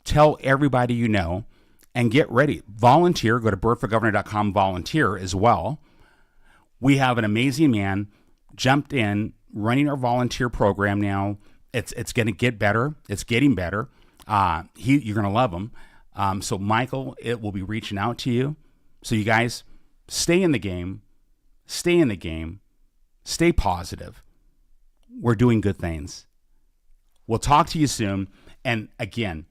Tell everybody you know, and get ready. Volunteer. Go to birdforgovernor.com, volunteer as well. We have an amazing man jumped in, running our volunteer program now. It's going to get better. It's getting better. You're going to love him. So Michael, it will be reaching out to you. So you guys stay in the game, stay positive. We're doing good things. We'll talk to you soon. And again,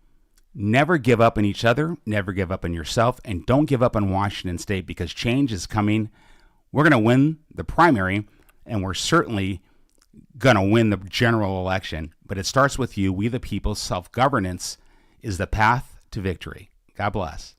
never give up on each other, never give up on yourself, and don't give up on Washington State, because change is coming. We're going to win the primary, and we're certainly going to win the general election. But it starts with you. We the people. Self-governance is the path to victory. God bless.